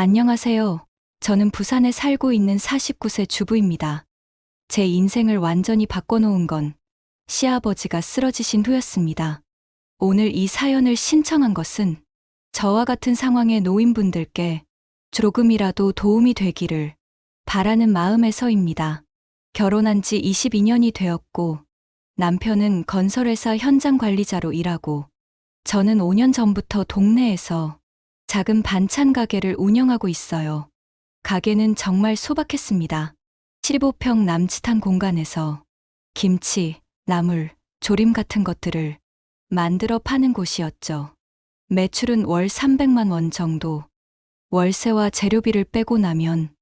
안녕하세요. 저는 부산에 살고 있는 49세 주부입니다. 제 인생을 완전히 바꿔놓은 건 시아버지가 쓰러지신 후였습니다. 오늘 이 사연을 신청한 것은 저와 같은 상황의 노인분들께 조금이라도 도움이 되기를 바라는 마음에서입니다. 결혼한 지 22년이 되었고 남편은 건설회사 현장 관리자로 일하고 저는 5년 전부터 동네에서 작은 반찬 가게를 운영하고 있어요. 가게는 정말 소박했습니다. 15평 남짓한 공간에서 김치, 나물, 조림 같은 것들을 만들어 파는 곳이었죠. 매출은 월 300만 원 정도. 월세와 재료비를 빼고 나면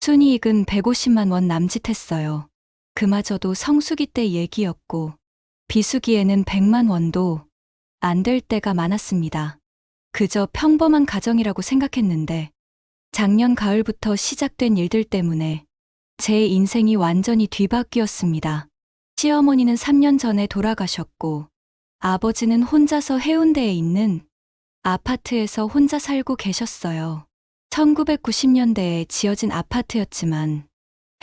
순이익은 150만 원 남짓했어요. 그마저도 성수기 때 얘기였고 비수기에는 100만 원도 안 될 때가 많았습니다. 그저 평범한 가정이라고 생각했는데 작년 가을부터 시작된 일들 때문에 제 인생이 완전히 뒤바뀌었습니다. 시어머니는 3년 전에 돌아가셨고 아버지는 혼자서 해운대에 있는 아파트에서 혼자 살고 계셨어요. 1990년대에 지어진 아파트였지만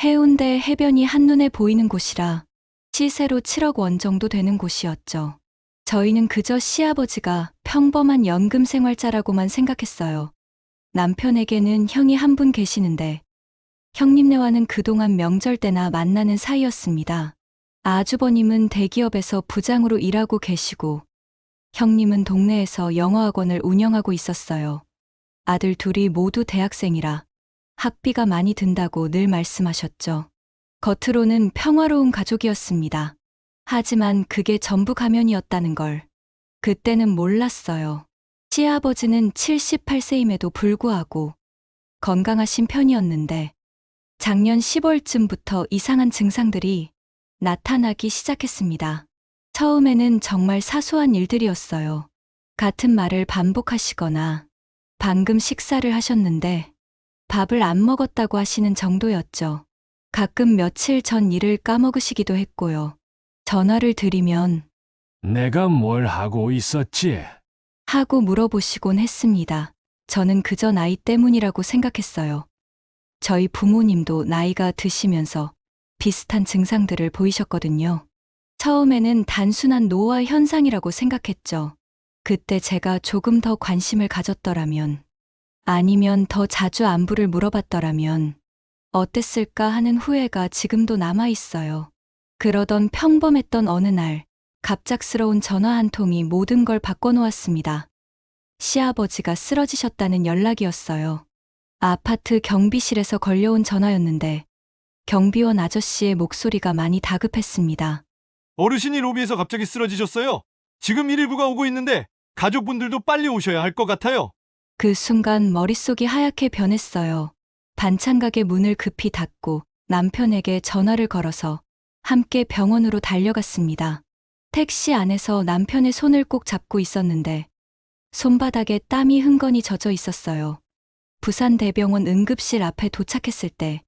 해운대 해변이 한눈에 보이는 곳이라 시세로 7억 원 정도 되는 곳이었죠. 저희는 그저 시아버지가 평범한 연금 생활자라고만 생각했어요. 남편에게는 형이 한 분 계시는데 형님네와는 그동안 명절 때나 만나는 사이였습니다. 아주버님은 대기업에서 부장으로 일하고 계시고 형님은 동네에서 영어학원을 운영하고 있었어요. 아들 둘이 모두 대학생이라 학비가 많이 든다고 늘 말씀하셨죠. 겉으로는 평화로운 가족이었습니다. 하지만 그게 전부 가면이었다는 걸 그때는 몰랐어요. 시아버지는 78세임에도 불구하고 건강하신 편이었는데 작년 10월쯤부터 이상한 증상들이 나타나기 시작했습니다. 처음에는 정말 사소한 일들이었어요. 같은 말을 반복하시거나 방금 식사를 하셨는데 밥을 안 먹었다고 하시는 정도였죠. 가끔 며칠 전 일을 까먹으시기도 했고요. 전화를 드리면 내가 뭘 하고 있었지? 하고 물어보시곤 했습니다. 저는 그저 나이 때문이라고 생각했어요. 저희 부모님도 나이가 드시면서 비슷한 증상들을 보이셨거든요. 처음에는 단순한 노화 현상이라고 생각했죠. 그때 제가 조금 더 관심을 가졌더라면, 아니면 더 자주 안부를 물어봤더라면 어땠을까 하는 후회가 지금도 남아 있어요. 그러던 평범했던 어느 날, 갑작스러운 전화 한 통이 모든 걸 바꿔놓았습니다. 시아버지가 쓰러지셨다는 연락이었어요. 아파트 경비실에서 걸려온 전화였는데 경비원 아저씨의 목소리가 많이 다급했습니다. 어르신이 로비에서 갑자기 쓰러지셨어요. 지금 119가 오고 있는데 가족분들도 빨리 오셔야 할 것 같아요. 그 순간 머릿속이 하얗게 변했어요. 반찬 가게 문을 급히 닫고 남편에게 전화를 걸어서 함께 병원으로 달려갔습니다. 택시 안에서 남편의 손을 꼭 잡고 있었는데 손바닥에 땀이 흥건히 젖어 있었어요. 부산대병원 응급실 앞에 도착했을 때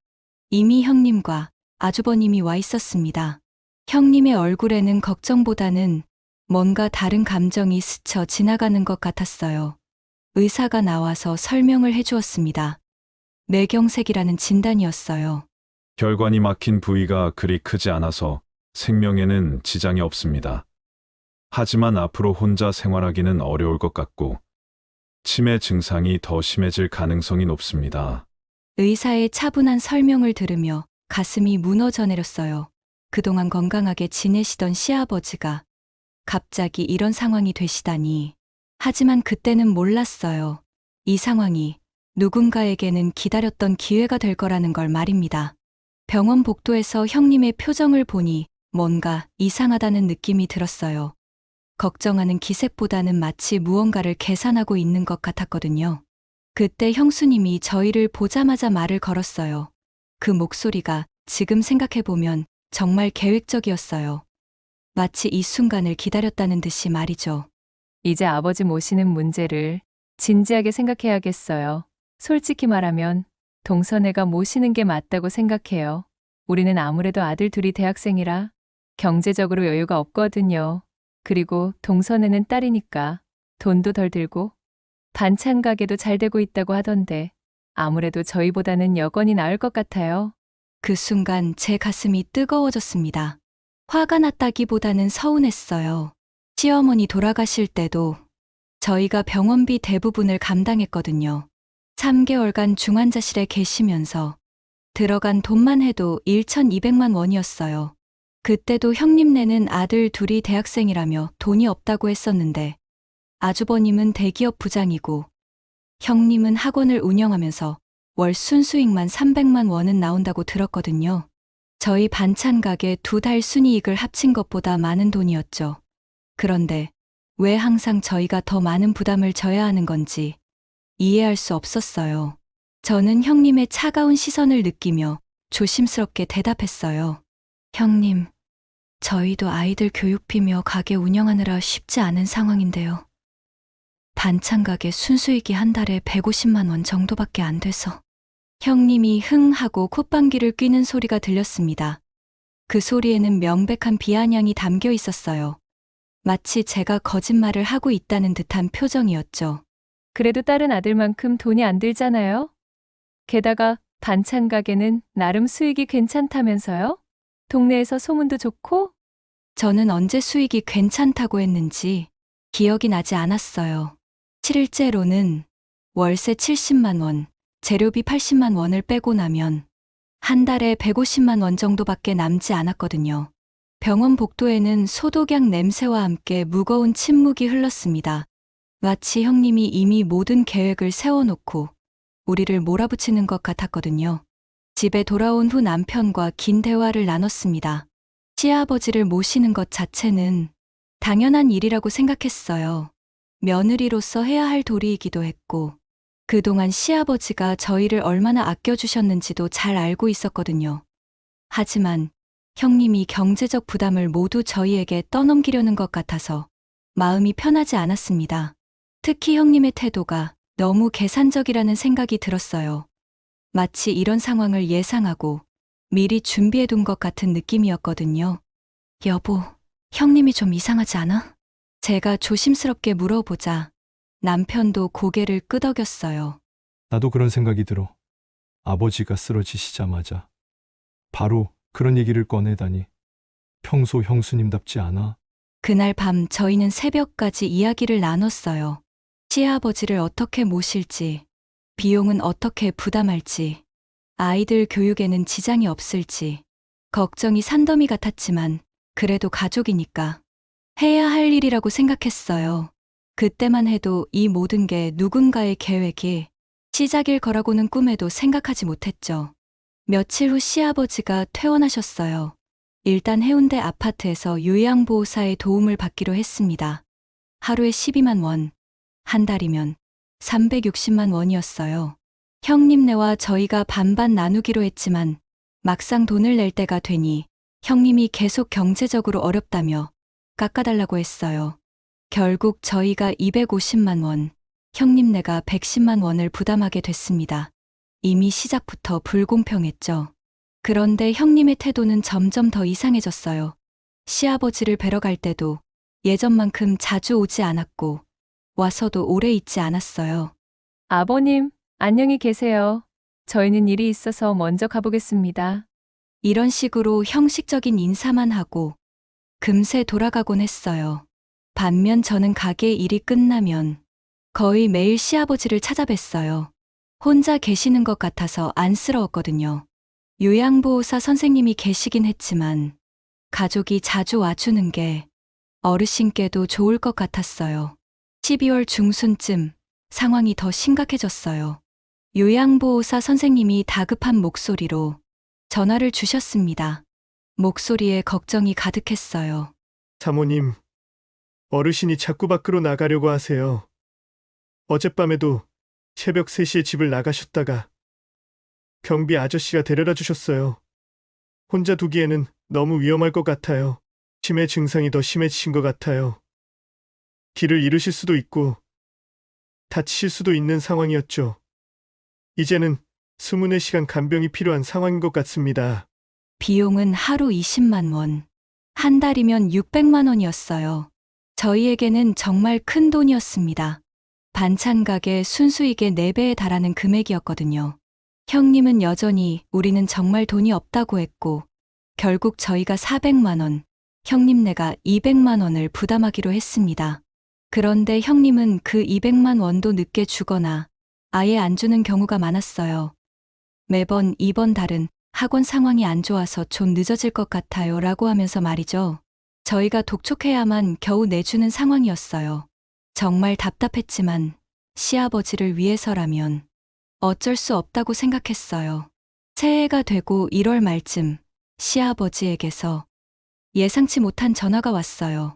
이미 형님과 아주버님이 와 있었습니다. 형님의 얼굴에는 걱정보다는 뭔가 다른 감정이 스쳐 지나가는 것 같았어요. 의사가 나와서 설명을 해주었습니다. 뇌경색이라는 진단이었어요. 혈관이 막힌 부위가 그리 크지 않아서 생명에는 지장이 없습니다. 하지만 앞으로 혼자 생활하기는 어려울 것 같고 치매 증상이 더 심해질 가능성이 높습니다. 의사의 차분한 설명을 들으며 가슴이 무너져 내렸어요. 그동안 건강하게 지내시던 시아버지가 갑자기 이런 상황이 되시다니. 하지만 그때는 몰랐어요. 이 상황이 누군가에게는 기다렸던 기회가 될 거라는 걸 말입니다. 병원 복도에서 형님의 표정을 보니 뭔가 이상하다는 느낌이 들었어요. 걱정하는 기색보다는 마치 무언가를 계산하고 있는 것 같았거든요. 그때 형수님이 저희를 보자마자 말을 걸었어요. 그 목소리가 지금 생각해보면 정말 계획적이었어요. 마치 이 순간을 기다렸다는 듯이 말이죠. 이제 아버지 모시는 문제를 진지하게 생각해야겠어요. 솔직히 말하면 동서네가 모시는 게 맞다고 생각해요. 우리는 아무래도 아들 둘이 대학생이라 경제적으로 여유가 없거든요. 그리고 동서네는 딸이니까 돈도 덜 들고 반찬 가게도 잘 되고 있다고 하던데 아무래도 저희보다는 여건이 나을 것 같아요. 그 순간 제 가슴이 뜨거워졌습니다. 화가 났다기보다는 서운했어요. 시어머니 돌아가실 때도 저희가 병원비 대부분을 감당했거든요. 3개월간 중환자실에 계시면서 들어간 돈만 해도 1,200만 원이었어요. 그때도 형님네는 아들 둘이 대학생이라며 돈이 없다고 했었는데 아주버님은 대기업 부장이고 형님은 학원을 운영하면서 월 순수익만 300만 원은 나온다고 들었거든요. 저희 반찬 가게 2달 순이익을 합친 것보다 많은 돈이었죠. 그런데 왜 항상 저희가 더 많은 부담을 져야 하는 건지 이해할 수 없었어요. 저는 형님의 차가운 시선을 느끼며 조심스럽게 대답했어요. 형님, 저희도 아이들 교육비며 가게 운영하느라 쉽지 않은 상황인데요. 반찬 가게 순수익이 한 달에 150만 원 정도밖에 안 돼서. 형님이 흥 하고 콧방귀를 뀌는 소리가 들렸습니다. 그 소리에는 명백한 비아냥이 담겨 있었어요. 마치 제가 거짓말을 하고 있다는 듯한 표정이었죠. 그래도 다른 아들만큼 돈이 안 들잖아요? 게다가 반찬 가게는 나름 수익이 괜찮다면서요? 동네에서 소문도 좋고? 저는 언제 수익이 괜찮다고 했는지 기억이 나지 않았어요. 실제로는 월세 70만 원, 재료비 80만 원을 빼고 나면 한 달에 150만 원 정도밖에 남지 않았거든요. 병원 복도에는 소독약 냄새와 함께 무거운 침묵이 흘렀습니다. 마치 형님이 이미 모든 계획을 세워놓고 우리를 몰아붙이는 것 같았거든요. 집에 돌아온 후 남편과 긴 대화를 나눴습니다. 시아버지를 모시는 것 자체는 당연한 일이라고 생각했어요. 며느리로서 해야 할 도리이기도 했고, 그동안 시아버지가 저희를 얼마나 아껴주셨는지도 잘 알고 있었거든요. 하지만 형님이 경제적 부담을 모두 저희에게 떠넘기려는 것 같아서 마음이 편하지 않았습니다. 특히 형님의 태도가 너무 계산적이라는 생각이 들었어요. 마치 이런 상황을 예상하고 미리 준비해둔 것 같은 느낌이었거든요. 여보, 형님이 좀 이상하지 않아? 제가 조심스럽게 물어보자 남편도 고개를 끄덕였어요. 나도 그런 생각이 들어. 아버지가 쓰러지시자마자 바로 그런 얘기를 꺼내다니 평소 형수님답지 않아. 그날 밤 저희는 새벽까지 이야기를 나눴어요. 시아버지를 어떻게 모실지, 비용은 어떻게 부담할지, 아이들 교육에는 지장이 없을지, 걱정이 산더미 같았지만 그래도 가족이니까 해야 할 일이라고 생각했어요. 그때만 해도 이 모든 게 누군가의 계획이 시작일 거라고는 꿈에도 생각하지 못했죠. 며칠 후 시아버지가 퇴원하셨어요. 일단 해운대 아파트에서 요양보호사의 도움을 받기로 했습니다. 하루에 12만 원, 한 달이면 360만 원이었어요. 형님네와 저희가 반반 나누기로 했지만 막상 돈을 낼 때가 되니 형님이 계속 경제적으로 어렵다며 깎아달라고 했어요. 결국 저희가 250만 원, 형님네가 110만 원을 부담하게 됐습니다. 이미 시작부터 불공평했죠. 그런데 형님의 태도는 점점 더 이상해졌어요. 시아버지를 뵈러 갈 때도 예전만큼 자주 오지 않았고 와서도 오래 있지 않았어요. 아버님, 안녕히 계세요. 저희는 일이 있어서 먼저 가보겠습니다. 이런 식으로 형식적인 인사만 하고 금세 돌아가곤 했어요. 반면 저는 가게 일이 끝나면 거의 매일 시아버지를 찾아뵀어요. 혼자 계시는 것 같아서 안쓰러웠거든요. 요양보호사 선생님이 계시긴 했지만 가족이 자주 와주는 게 어르신께도 좋을 것 같았어요. 12월 중순쯤 상황이 더 심각해졌어요. 요양보호사 선생님이 다급한 목소리로 전화를 주셨습니다. 목소리에 걱정이 가득했어요. 사모님, 어르신이 자꾸 밖으로 나가려고 하세요. 어젯밤에도 새벽 3시에 집을 나가셨다가 경비 아저씨가 데려다 주셨어요. 혼자 두기에는 너무 위험할 것 같아요. 치매 증상이 더 심해지신 것 같아요. 길을 잃으실 수도 있고 다치실 수도 있는 상황이었죠. 이제는 24시간 간병이 필요한 상황인 것 같습니다. 비용은 하루 20만 원, 한 달이면 600만 원이었어요. 저희에게는 정말 큰 돈이었습니다. 반찬 가게 순수익의 4배에 달하는 금액이었거든요. 형님은 여전히 우리는 정말 돈이 없다고 했고, 결국 저희가 400만 원, 형님네가 200만 원을 부담하기로 했습니다. 그런데 형님은 그 200만 원도 늦게 주거나 아예 안 주는 경우가 많았어요. 매번 이번 달은 학원 상황이 안 좋아서 좀 늦어질 것 같아요 라고 하면서 말이죠. 저희가 독촉해야만 겨우 내주는 상황이었어요. 정말 답답했지만 시아버지를 위해서라면 어쩔 수 없다고 생각했어요. 새해가 되고 1월 말쯤 시아버지에게서 예상치 못한 전화가 왔어요.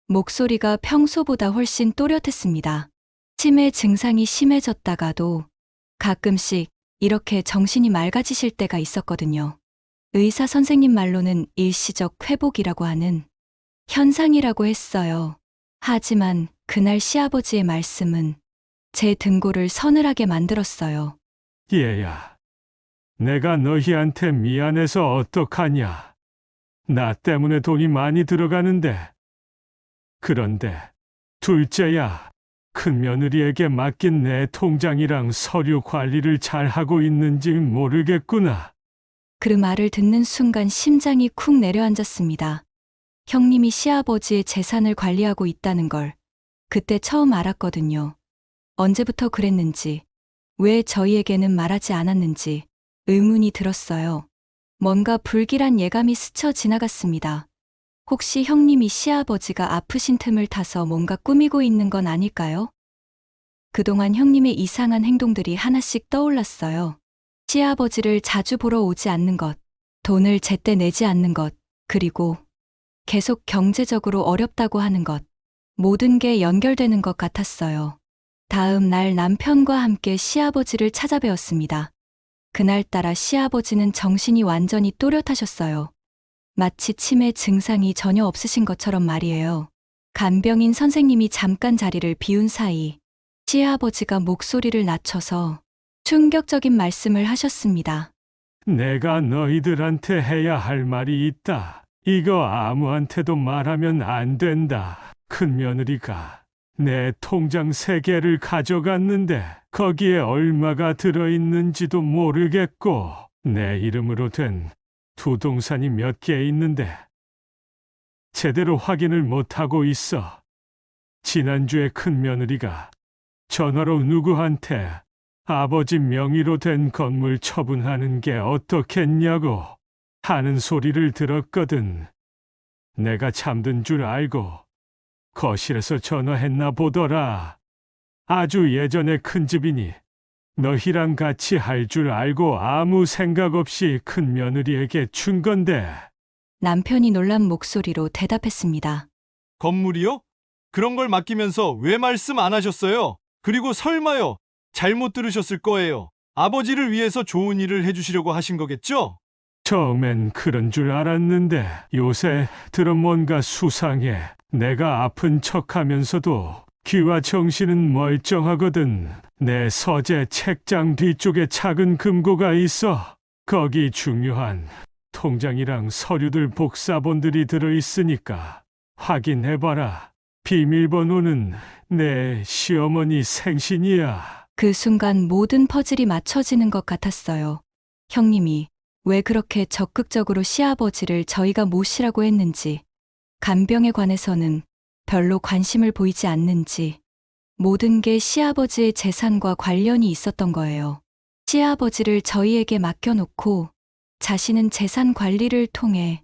목소리가 평소보다 훨씬 또렷했습니다. 치매 증상이 심해졌다가도 가끔씩 이렇게 정신이 맑아지실 때가 있었거든요. 의사 선생님 말로는 일시적 회복이라고 하는 현상이라고 했어요. 하지만 그날 시아버지의 말씀은 제 등골을 서늘하게 만들었어요. 얘야, 내가 너희한테 미안해서 어떡하냐. 나 때문에 돈이 많이 들어가는데. 그런데 둘째야, 큰며느리에게 맡긴 내 통장이랑 서류 관리를 잘 하고 있는지 모르겠구나. 그 말을 듣는 순간 심장이 쿵 내려앉았습니다. 형님이 시아버지의 재산을 관리하고 있다는 걸 그때 처음 알았거든요. 언제부터 그랬는지, 왜 저희에게는 말하지 않았는지 의문이 들었어요. 뭔가 불길한 예감이 스쳐 지나갔습니다. 혹시 형님이 시아버지가 아프신 틈을 타서 뭔가 꾸미고 있는 건 아닐까요? 그동안 형님의 이상한 행동들이 하나씩 떠올랐어요. 시아버지를 자주 보러 오지 않는 것, 돈을 제때 내지 않는 것, 그리고 계속 경제적으로 어렵다고 하는 것, 모든 게 연결되는 것 같았어요. 다음 날 남편과 함께 시아버지를 찾아뵈었습니다. 그날따라 시아버지는 정신이 완전히 또렷하셨어요. 마치 치매 증상이 전혀 없으신 것처럼 말이에요. 간병인 선생님이 잠깐 자리를 비운 사이 시아버지가 목소리를 낮춰서 충격적인 말씀을 하셨습니다. 내가 너희들한테 해야 할 말이 있다. 이거 아무한테도 말하면 안 된다. 큰며느리가 내 통장 3개를 가져갔는데 거기에 얼마가 들어있는지도 모르겠고 내 이름으로 된 부동산이 몇 개 있는데 제대로 확인을 못하고 있어. 지난주에 큰며느리가 전화로 누구한테 아버지 명의로 된 건물 처분하는 게 어떻겠냐고 하는 소리를 들었거든. 내가 잠든 줄 알고 거실에서 전화했나 보더라. 아주 예전에 큰 집이니 너희랑 같이 할 줄 알고 아무 생각 없이 큰며느리에게 준 건데. 남편이 놀란 목소리로 대답했습니다. 건물이요? 그런 걸 맡기면서 왜 말씀 안 하셨어요? 그리고 설마요, 잘못 들으셨을 거예요. 아버지를 위해서 좋은 일을 해주시려고 하신 거겠죠? 처음엔 그런 줄 알았는데 요새 들어 뭔가 수상해. 내가 아픈 척하면서도 귀와 정신은 멀쩡하거든. 내 서재 책장 뒤쪽에 작은 금고가 있어. 거기 중요한 통장이랑 서류들 복사본들이 들어있으니까 확인해봐라. 비밀번호는 내 시어머니 생신이야. 그 순간 모든 퍼즐이 맞춰지는 것 같았어요. 형님이 왜 그렇게 적극적으로 시아버지를 저희가 모시라고 했는지, 간병에 관해서는 별로 관심을 보이지 않는지, 모든 게 시아버지의 재산과 관련이 있었던 거예요. 시아버지를 저희에게 맡겨놓고 자신은 재산 관리를 통해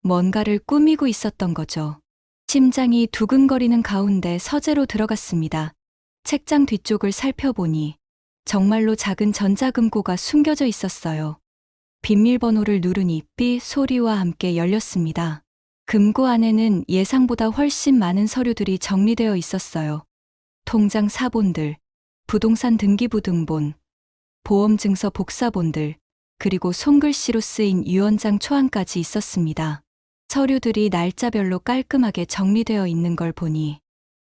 뭔가를 꾸미고 있었던 거죠. 심장이 두근거리는 가운데 서재로 들어갔습니다. 책장 뒤쪽을 살펴보니 정말로 작은 전자금고가 숨겨져 있었어요. 비밀번호를 누르니 삐 소리와 함께 열렸습니다. 금고 안에는 예상보다 훨씬 많은 서류들이 정리되어 있었어요. 통장 사본들, 부동산 등기부등본, 보험증서 복사본들, 그리고 손글씨로 쓰인 유언장 초안까지 있었습니다. 서류들이 날짜별로 깔끔하게 정리되어 있는 걸 보니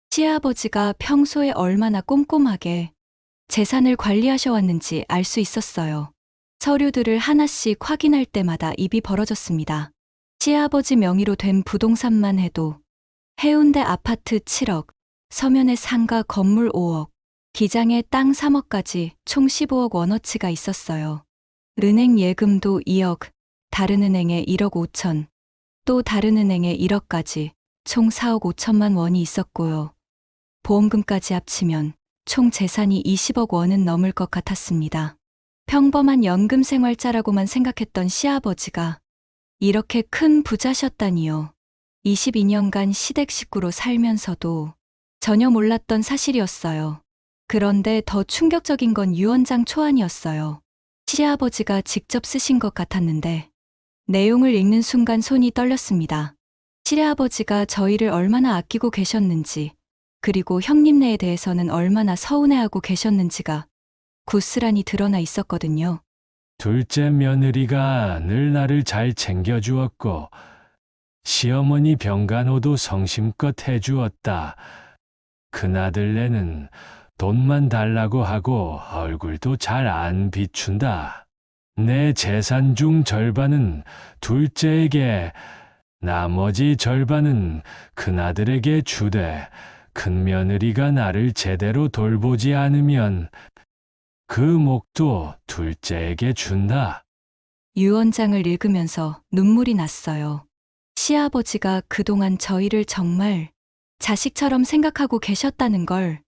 시아버지가 평소에 얼마나 꼼꼼하게 재산을 관리하셔왔는지 알 수 있었어요. 서류들을 하나씩 확인할 때마다 입이 벌어졌습니다. 시아버지 명의로 된 부동산만 해도 해운대 아파트 7억, 서면의 상가 건물 5억, 기장에 땅 3억까지 총 15억 원어치가 있었어요. 은행 예금도 2억, 다른 은행에 1억 5천, 또 다른 은행에 1억까지 총 4억 5천만 원이 있었고요. 보험금까지 합치면 총 재산이 20억 원은 넘을 것 같았습니다. 평범한 연금 생활자라고만 생각했던 시아버지가 이렇게 큰 부자셨다니요. 22년간 시댁 식구로 살면서도 전혀 몰랐던 사실이었어요. 그런데 더 충격적인 건 유언장 초안이었어요. 시아버지가 직접 쓰신 것 같았는데 내용을 읽는 순간 손이 떨렸습니다. 시아버지가 저희를 얼마나 아끼고 계셨는지, 그리고 형님네에 대해서는 얼마나 서운해하고 계셨는지가 고스란히 드러나 있었거든요. 둘째 며느리가 늘 나를 잘 챙겨주었고 시어머니 병간호도 성심껏 해주었다. 큰아들네는 돈만 달라고 하고 얼굴도 잘 안 비춘다. 내 재산 중 절반은 둘째에게, 나머지 절반은 큰아들에게 주되 큰며느리가 나를 제대로 돌보지 않으면 그 몫도 둘째에게 준다. 유언장을 읽으면서 눈물이 났어요. 시아버지가 그동안 저희를 정말 자식처럼 생각하고 계셨다는 걸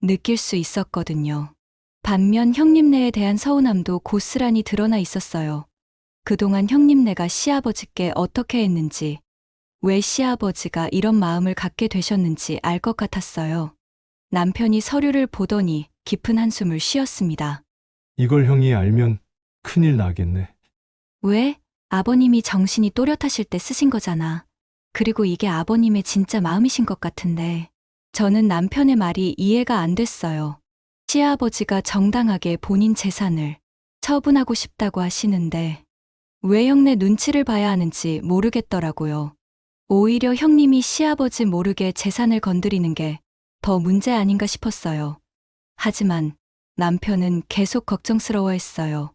느낄 수 있었거든요. 반면 형님네에 대한 서운함도 고스란히 드러나 있었어요. 그동안 형님네가 시아버지께 어떻게 했는지, 왜 시아버지가 이런 마음을 갖게 되셨는지 알 것 같았어요. 남편이 서류를 보더니 깊은 한숨을 쉬었습니다. 이걸 형이 알면 큰일 나겠네. 왜? 아버님이 정신이 또렷하실 때 쓰신 거잖아. 그리고 이게 아버님의 진짜 마음이신 것 같은데. 저는 남편의 말이 이해가 안 됐어요. 시아버지가 정당하게 본인 재산을 처분하고 싶다고 하시는데 왜 형네 눈치를 봐야 하는지 모르겠더라고요. 오히려 형님이 시아버지 모르게 재산을 건드리는 게 더 문제 아닌가 싶었어요. 하지만 남편은 계속 걱정스러워했어요.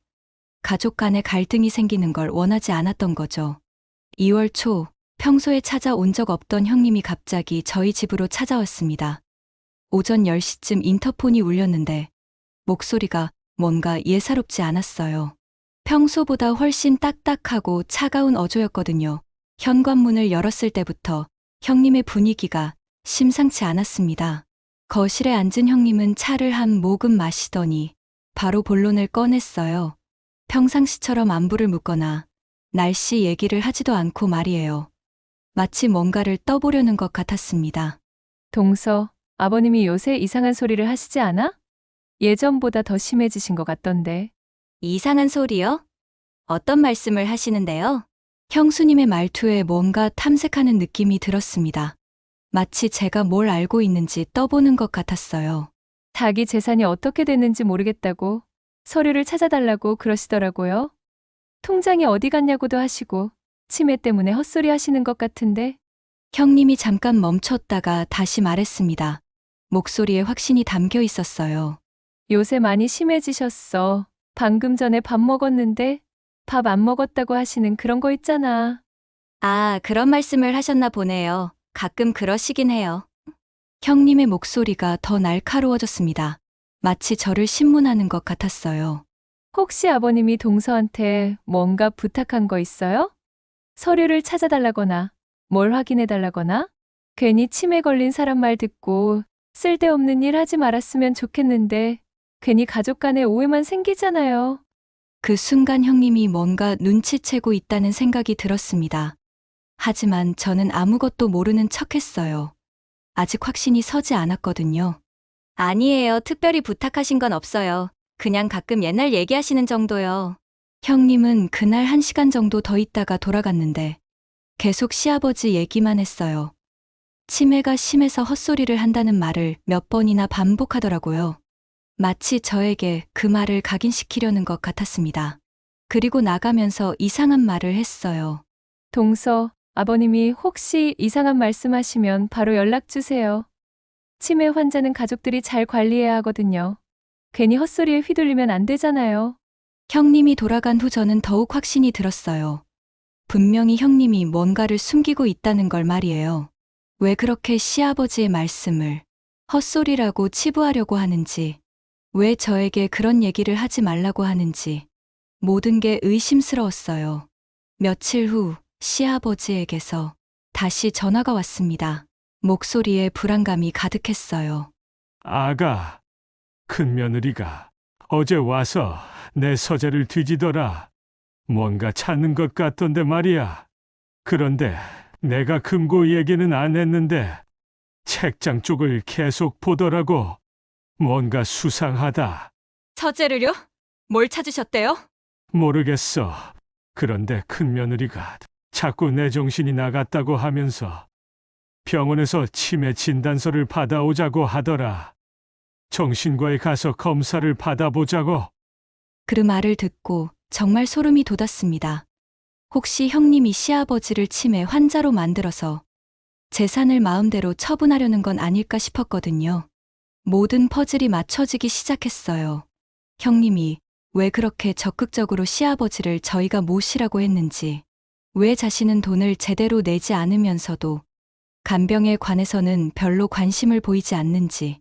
가족 간에 갈등이 생기는 걸 원하지 않았던 거죠. 2월 초 평소에 찾아온 적 없던 형님이 갑자기 저희 집으로 찾아왔습니다. 오전 10시쯤 인터폰이 울렸는데 목소리가 뭔가 예사롭지 않았어요. 평소보다 훨씬 딱딱하고 차가운 어조였거든요. 현관문을 열었을 때부터 형님의 분위기가 심상치 않았습니다. 거실에 앉은 형님은 차를 한 모금 마시더니 바로 본론을 꺼냈어요. 평상시처럼 안부를 묻거나 날씨 얘기를 하지도 않고 말이에요. 마치 뭔가를 떠보려는 것 같았습니다. 동서, 아버님이 요새 이상한 소리를 하시지 않아? 예전보다 더 심해지신 것 같던데. 이상한 소리요? 어떤 말씀을 하시는데요? 형수님의 말투에 뭔가 탐색하는 느낌이 들었습니다. 마치 제가 뭘 알고 있는지 떠보는 것 같았어요. 자기 재산이 어떻게 됐는지 모르겠다고 서류를 찾아달라고 그러시더라고요. 통장이 어디 갔냐고도 하시고 치매 때문에 헛소리 하시는 것 같은데. 형님이 잠깐 멈췄다가 다시 말했습니다. 목소리에 확신이 담겨 있었어요. 요새 많이 심해지셨어. 방금 전에 밥 먹었는데 밥 안 먹었다고 하시는 그런 거 있잖아. 아, 그런 말씀을 하셨나 보네요. 가끔 그러시긴 해요. 형님의 목소리가 더 날카로워졌습니다. 마치 저를 신문하는 것 같았어요. 혹시 아버님이 동서한테 뭔가 부탁한 거 있어요? 서류를 찾아달라거나 뭘 확인해달라거나? 괜히 치매 걸린 사람 말 듣고 쓸데없는 일 하지 말았으면 좋겠는데 괜히 가족 간에 오해만 생기잖아요. 그 순간 형님이 뭔가 눈치채고 있다는 생각이 들었습니다. 하지만 저는 아무것도 모르는 척했어요. 아직 확신이 서지 않았거든요. 아니에요. 특별히 부탁하신 건 없어요. 그냥 가끔 옛날 얘기하시는 정도요. 형님은 그날 1시간 정도 더 있다가 돌아갔는데 계속 시아버지 얘기만 했어요. 치매가 심해서 헛소리를 한다는 말을 몇 번이나 반복하더라고요. 마치 저에게 그 말을 각인시키려는 것 같았습니다. 그리고 나가면서 이상한 말을 했어요. 동서, 아버님이 혹시 이상한 말씀하시면 바로 연락 주세요. 치매 환자는 가족들이 잘 관리해야 하거든요. 괜히 헛소리에 휘둘리면 안 되잖아요. 형님이 돌아간 후 저는 더욱 확신이 들었어요. 분명히 형님이 뭔가를 숨기고 있다는 걸 말이에요. 왜 그렇게 시아버지의 말씀을 헛소리라고 치부하려고 하는지, 왜 저에게 그런 얘기를 하지 말라고 하는지 모든 게 의심스러웠어요. 며칠 후 시아버지에게서 다시 전화가 왔습니다. 목소리에 불안감이 가득했어요. 아가, 큰며느리가 어제 와서 내 서재를 뒤지더라. 뭔가 찾는 것 같던데 말이야. 그런데 내가 금고 얘기는 안 했는데 책장 쪽을 계속 보더라고. 뭔가 수상하다. 서재를요? 뭘 찾으셨대요? 모르겠어. 그런데 큰며느리가 자꾸 내 정신이 나갔다고 하면서 병원에서 치매 진단서를 받아오자고 하더라. 정신과에 가서 검사를 받아보자고. 그 말을 듣고 정말 소름이 돋았습니다. 혹시 형님이 시아버지를 치매 환자로 만들어서 재산을 마음대로 처분하려는 건 아닐까 싶었거든요. 모든 퍼즐이 맞춰지기 시작했어요. 형님이 왜 그렇게 적극적으로 시아버지를 저희가 모시라고 했는지, 왜 자신은 돈을 제대로 내지 않으면서도 간병에 관해서는 별로 관심을 보이지 않는지,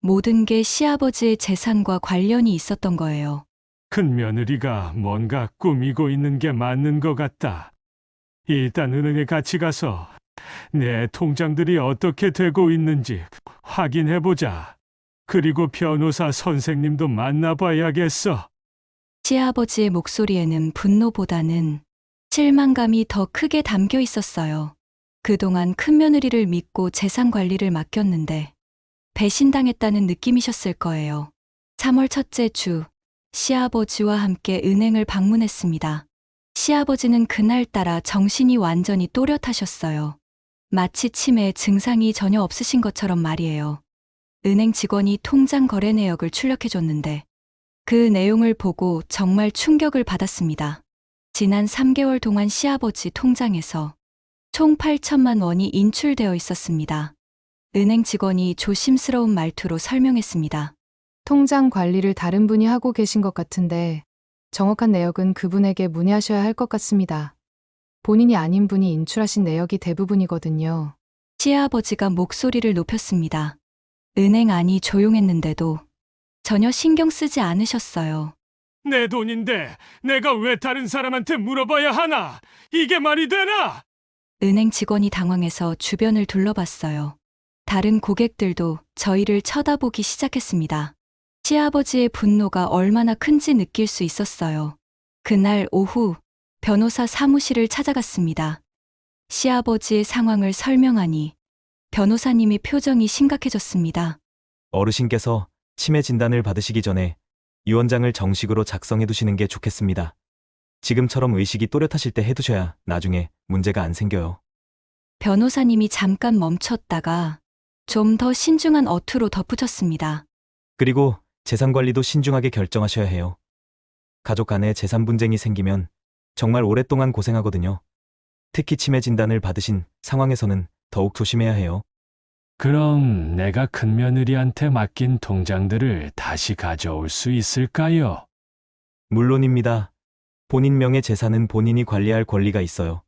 모든 게 시아버지의 재산과 관련이 있었던 거예요. 큰며느리가 뭔가 꾸미고 있는 게 맞는 것 같다. 일단 은행에 같이 가서 내 통장들이 어떻게 되고 있는지 확인해보자. 그리고 변호사 선생님도 만나봐야겠어. 시아버지의 목소리에는 분노보다는 실망감이 더 크게 담겨 있었어요. 그동안 큰며느리를 믿고 재산 관리를 맡겼는데 배신당했다는 느낌이셨을 거예요. 3월 첫째 주, 시아버지와 함께 은행을 방문했습니다. 시아버지는 그날따라 정신이 완전히 또렷하셨어요. 마치 치매 증상이 전혀 없으신 것처럼 말이에요. 은행 직원이 통장 거래 내역을 출력해줬는데 그 내용을 보고 정말 충격을 받았습니다. 지난 3개월 동안 시아버지 통장에서 총 8천만 원이 인출되어 있었습니다. 은행 직원이 조심스러운 말투로 설명했습니다. 통장 관리를 다른 분이 하고 계신 것 같은데 정확한 내역은 그분에게 문의하셔야 할 것 같습니다. 본인이 아닌 분이 인출하신 내역이 대부분이거든요. 시아버지가 목소리를 높였습니다. 은행 안이 조용했는데도 전혀 신경 쓰지 않으셨어요. 내 돈인데 내가 왜 다른 사람한테 물어봐야 하나? 이게 말이 되나? 은행 직원이 당황해서 주변을 둘러봤어요. 다른 고객들도 저희를 쳐다보기 시작했습니다. 시아버지의 분노가 얼마나 큰지 느낄 수 있었어요. 그날 오후 변호사 사무실을 찾아갔습니다. 시아버지의 상황을 설명하니 변호사님의 표정이 심각해졌습니다. 어르신께서 치매 진단을 받으시기 전에 유언장을 정식으로 작성해 두시는 게 좋겠습니다. 지금처럼 의식이 또렷하실 때 해두셔야 나중에 문제가 안 생겨요. 변호사님이 잠깐 멈췄다가 좀 더 신중한 어투로 덧붙였습니다. 그리고 재산 관리도 신중하게 결정하셔야 해요. 가족 간에 재산 분쟁이 생기면 정말 오랫동안 고생하거든요. 특히 치매 진단을 받으신 상황에서는 더욱 조심해야 해요. 그럼 내가 큰며느리한테 맡긴 통장들을 다시 가져올 수 있을까요? 물론입니다. 본인 명의 재산은 본인이 관리할 권리가 있어요.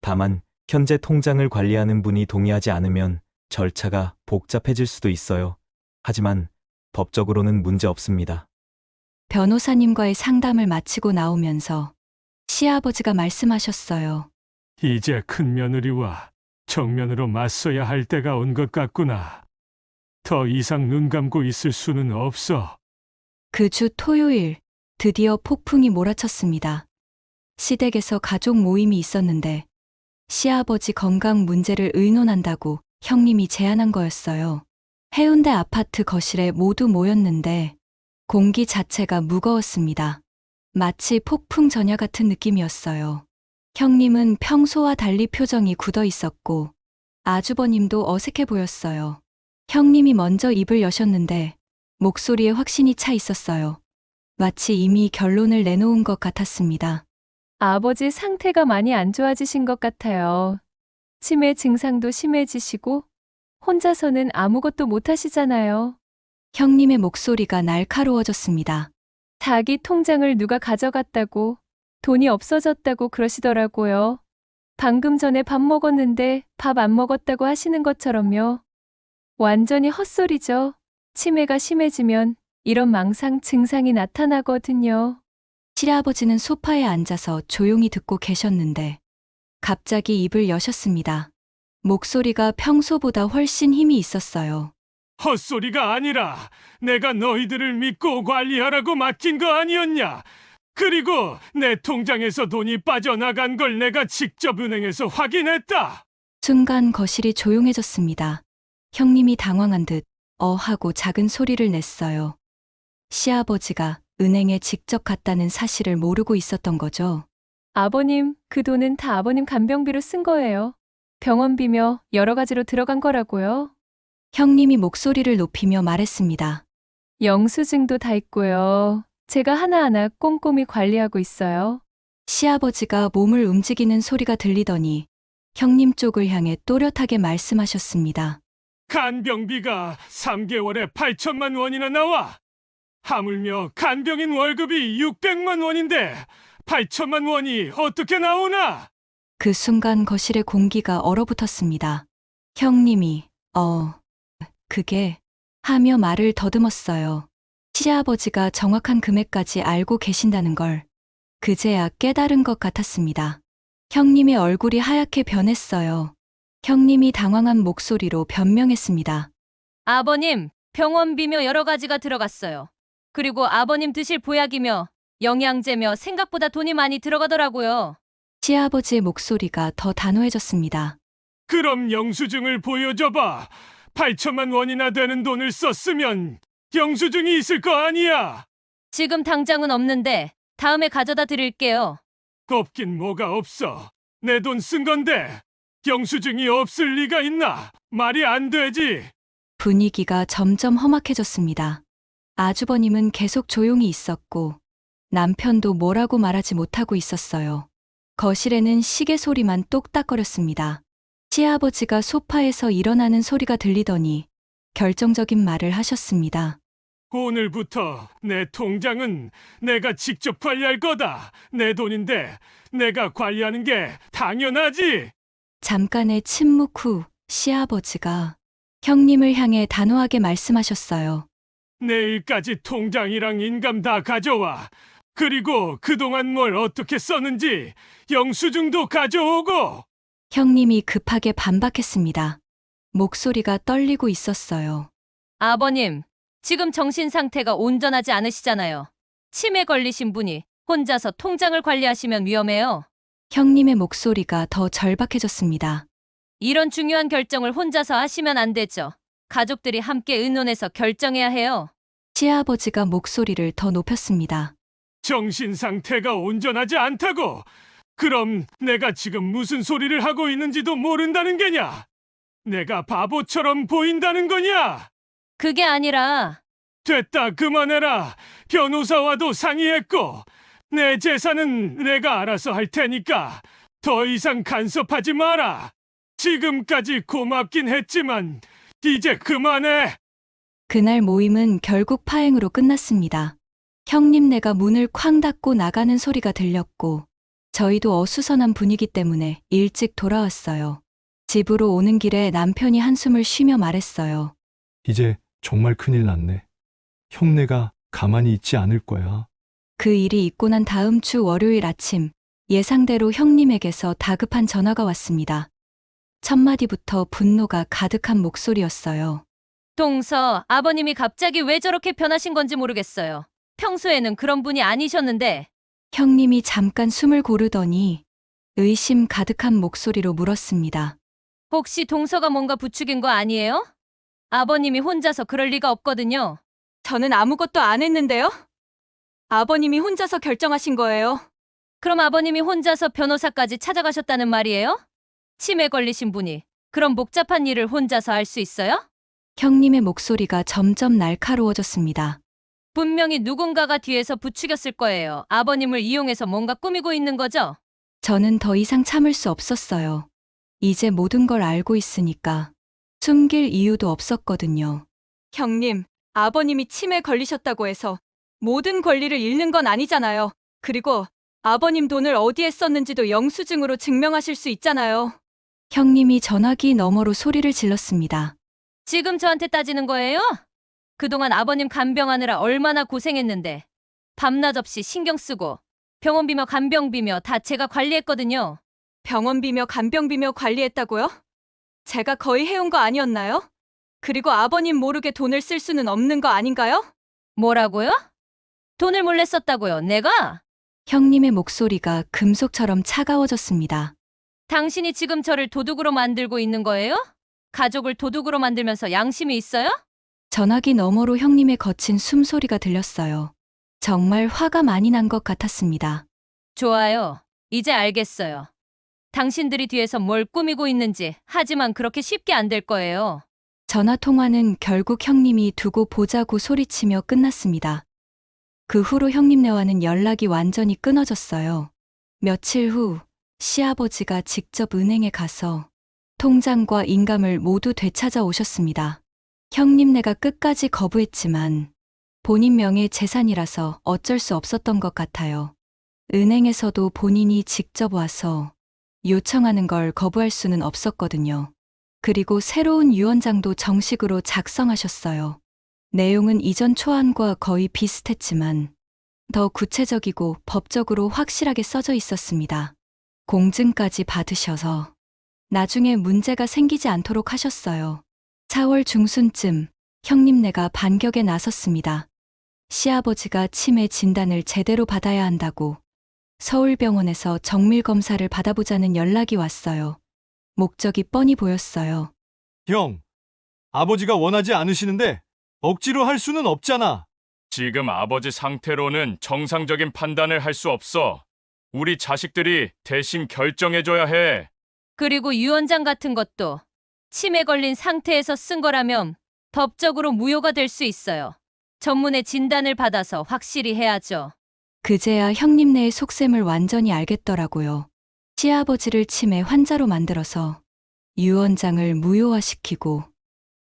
다만 현재 통장을 관리하는 분이 동의하지 않으면 절차가 복잡해질 수도 있어요. 하지만 법적으로는 문제 없습니다. 변호사님과의 상담을 마치고 나오면서 시아버지가 말씀하셨어요. 이제 큰며느리와 정면으로 맞서야 할 때가 온 것 같구나. 더 이상 눈 감고 있을 수는 없어. 그 주 토요일 드디어 폭풍이 몰아쳤습니다. 시댁에서 가족 모임이 있었는데 시아버지 건강 문제를 의논한다고 형님이 제안한 거였어요. 해운대 아파트 거실에 모두 모였는데 공기 자체가 무거웠습니다. 마치 폭풍 전야 같은 느낌이었어요. 형님은 평소와 달리 표정이 굳어 있었고 아주버님도 어색해 보였어요. 형님이 먼저 입을 여셨는데 목소리에 확신이 차 있었어요. 마치 이미 결론을 내놓은 것 같았습니다. 아버지 상태가 많이 안 좋아지신 것 같아요. 치매 증상도 심해지시고 혼자서는 아무것도 못 하시잖아요. 형님의 목소리가 날카로워졌습니다. 자기 통장을 누가 가져갔다고, 돈이 없어졌다고 그러시더라고요. 방금 전에 밥 먹었는데 밥 안 먹었다고 하시는 것처럼요. 완전히 헛소리죠. 치매가 심해지면 이런 망상 증상이 나타나거든요. 시아버지는 소파에 앉아서 조용히 듣고 계셨는데 갑자기 입을 여셨습니다. 목소리가 평소보다 훨씬 힘이 있었어요. 헛소리가 아니라 내가 너희들을 믿고 관리하라고 맡긴 거 아니었냐? 그리고 내 통장에서 돈이 빠져나간 걸 내가 직접 은행에서 확인했다. 순간 거실이 조용해졌습니다. 형님이 당황한 듯 하고 작은 소리를 냈어요. 시아버지가 은행에 직접 갔다는 사실을 모르고 있었던 거죠. 아버님, 그 돈은 다 아버님 간병비로 쓴 거예요. 병원비며 여러 가지로 들어간 거라고요. 형님이 목소리를 높이며 말했습니다. 영수증도 다 있고요. 제가 하나하나 꼼꼼히 관리하고 있어요. 시아버지가 몸을 움직이는 소리가 들리더니 형님 쪽을 향해 또렷하게 말씀하셨습니다. 간병비가 3개월에 8천만 원이나 나와. 하물며 간병인 월급이 600만 원인데 8천만 원이 어떻게 나오나? 그 순간 거실의 공기가 얼어붙었습니다. 형님이 그게 하며 말을 더듬었어요. 시아버지가 정확한 금액까지 알고 계신다는 걸 그제야 깨달은 것 같았습니다. 형님의 얼굴이 하얗게 변했어요. 형님이 당황한 목소리로 변명했습니다. 아버님, 병원비며 여러 가지가 들어갔어요. 그리고 아버님 드실 보약이며 영양제며 생각보다 돈이 많이 들어가더라고요. 시아버지의 목소리가 더 단호해졌습니다. 그럼 영수증을 보여줘봐. 8천만 원이나 되는 돈을 썼으면 영수증이 있을 거 아니야. 지금 당장은 없는데 다음에 가져다 드릴게요. 없긴 뭐가 없어. 내 돈 쓴 건데 영수증이 없을 리가 있나? 말이 안 되지. 분위기가 점점 험악해졌습니다. 아주버님은 계속 조용히 있었고 남편도 뭐라고 말하지 못하고 있었어요. 거실에는 시계 소리만 똑딱거렸습니다. 시아버지가 소파에서 일어나는 소리가 들리더니 결정적인 말을 하셨습니다. 오늘부터 내 통장은 내가 직접 관리할 거다. 내 돈인데 내가 관리하는 게 당연하지. 잠깐의 침묵 후 시아버지가 형님을 향해 단호하게 말씀하셨어요. 내일까지 통장이랑 인감 다 가져와. 그리고 그동안 뭘 어떻게 썼는지 영수증도 가져오고. 형님이 급하게 반박했습니다. 목소리가 떨리고 있었어요. 아버님, 지금 정신 상태가 온전하지 않으시잖아요. 치매 걸리신 분이 혼자서 통장을 관리하시면 위험해요. 형님의 목소리가 더 절박해졌습니다. 이런 중요한 결정을 혼자서 하시면 안 되죠. 가족들이 함께 의논해서 결정해야 해요. 시아버지가 목소리를 더 높였습니다. 정신 상태가 온전하지 않다고. 그럼 내가 지금 무슨 소리를 하고 있는지도 모른다는 게냐? 내가 바보처럼 보인다는 거냐? 그게 아니라 됐다, 그만해라. 변호사와도 상의했고 내 재산은 내가 알아서 할 테니까 더 이상 간섭하지 마라. 지금까지 고맙긴 했지만 이제 그만해. 그날 모임은 결국 파행으로 끝났습니다. 형님네가 문을 쾅 닫고 나가는 소리가 들렸고 저희도 어수선한 분위기 때문에 일찍 돌아왔어요. 집으로 오는 길에 남편이 한숨을 쉬며 말했어요. 이제 정말 큰일 났네. 형네가 가만히 있지 않을 거야. 그 일이 있고 난 다음 주 월요일 아침 예상대로 형님에게서 다급한 전화가 왔습니다. 첫 마디부터 분노가 가득한 목소리였어요. 동서, 아버님이 갑자기 왜 저렇게 변하신 건지 모르겠어요. 평소에는 그런 분이 아니셨는데. 형님이 잠깐 숨을 고르더니 의심 가득한 목소리로 물었습니다. 혹시 동서가 뭔가 부추긴 거 아니에요? 아버님이 혼자서 그럴 리가 없거든요. 저는 아무것도 안 했는데요? 아버님이 혼자서 결정하신 거예요. 그럼 아버님이 혼자서 변호사까지 찾아가셨다는 말이에요? 치매 걸리신 분이 그런 복잡한 일을 혼자서 할 수 있어요? 형님의 목소리가 점점 날카로워졌습니다. 분명히 누군가가 뒤에서 부추겼을 거예요. 아버님을 이용해서 뭔가 꾸미고 있는 거죠? 저는 더 이상 참을 수 없었어요. 이제 모든 걸 알고 있으니까 숨길 이유도 없었거든요. 형님, 아버님이 치매에 걸리셨다고 해서 모든 권리를 잃는 건 아니잖아요. 그리고 아버님 돈을 어디에 썼는지도 영수증으로 증명하실 수 있잖아요. 형님이 전화기 너머로 소리를 질렀습니다. 지금 저한테 따지는 거예요? 그동안 아버님 간병하느라 얼마나 고생했는데 밤낮 없이 신경 쓰고 병원 비며 간병 비며 다 제가 관리했거든요. 병원 비며 간병 비며 관리했다고요? 제가 거의 해온 거 아니었나요? 그리고 아버님 모르게 돈을 쓸 수는 없는 거 아닌가요? 뭐라고요? 돈을 몰래 썼다고요, 내가? 형님의 목소리가 금속처럼 차가워졌습니다. 당신이 지금 저를 도둑으로 만들고 있는 거예요? 가족을 도둑으로 만들면서 양심이 있어요? 전화기 너머로 형님의 거친 숨소리가 들렸어요. 정말 화가 많이 난 것 같았습니다. 좋아요. 이제 알겠어요. 당신들이 뒤에서 뭘 꾸미고 있는지. 하지만 그렇게 쉽게 안 될 거예요. 전화 통화는 결국 형님이 두고 보자고 소리치며 끝났습니다. 그 후로 형님네와는 연락이 완전히 끊어졌어요. 며칠 후 시아버지가 직접 은행에 가서 통장과 인감을 모두 되찾아 오셨습니다. 형님네가 끝까지 거부했지만 본인 명의 재산이라서 어쩔 수 없었던 것 같아요. 은행에서도 본인이 직접 와서 요청하는 걸 거부할 수는 없었거든요. 그리고 새로운 유언장도 정식으로 작성하셨어요. 내용은 이전 초안과 거의 비슷했지만 더 구체적이고 법적으로 확실하게 써져 있었습니다. 공증까지 받으셔서 나중에 문제가 생기지 않도록 하셨어요. 4월 중순쯤 형님네가 반격에 나섰습니다. 시아버지가 치매 진단을 제대로 받아야 한다고 서울병원에서 정밀검사를 받아보자는 연락이 왔어요. 목적이 뻔히 보였어요. 형, 아버지가 원하지 않으시는데 억지로 할 수는 없잖아. 지금 아버지 상태로는 정상적인 판단을 할 수 없어. 우리 자식들이 대신 결정해줘야 해. 그리고 유언장 같은 것도 치매 걸린 상태에서 쓴 거라면 법적으로 무효가 될 수 있어요. 전문의 진단을 받아서 확실히 해야죠. 그제야 형님네의 속셈을 완전히 알겠더라고요. 시아버지를 치매 환자로 만들어서 유언장을 무효화시키고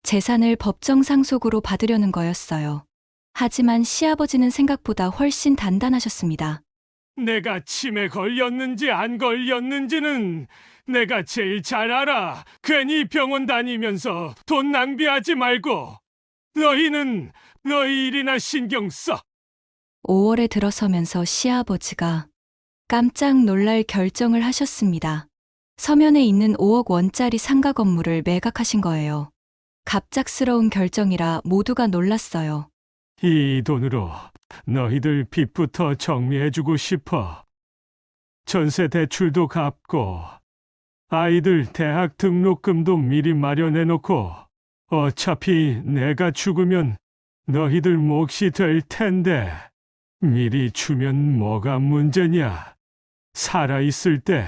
재산을 법정 상속으로 받으려는 거였어요. 하지만 시아버지는 생각보다 훨씬 단단하셨습니다. 내가 치매 걸렸는지 안 걸렸는지는 내가 제일 잘 알아. 괜히 병원 다니면서 돈 낭비하지 말고 너희는 너희 일이나 신경 써. 5월에 들어서면서 시아버지가 깜짝 놀랄 결정을 하셨습니다. 서면에 있는 5억 원짜리 상가 건물을 매각하신 거예요. 갑작스러운 결정이라 모두가 놀랐어요. 이 돈으로 너희들 빚부터 정리해주고 싶어. 전세 대출도 갚고 아이들 대학 등록금도 미리 마련해놓고 어차피 내가 죽으면 너희들 몫이 될 텐데 미리 주면 뭐가 문제냐. 살아있을 때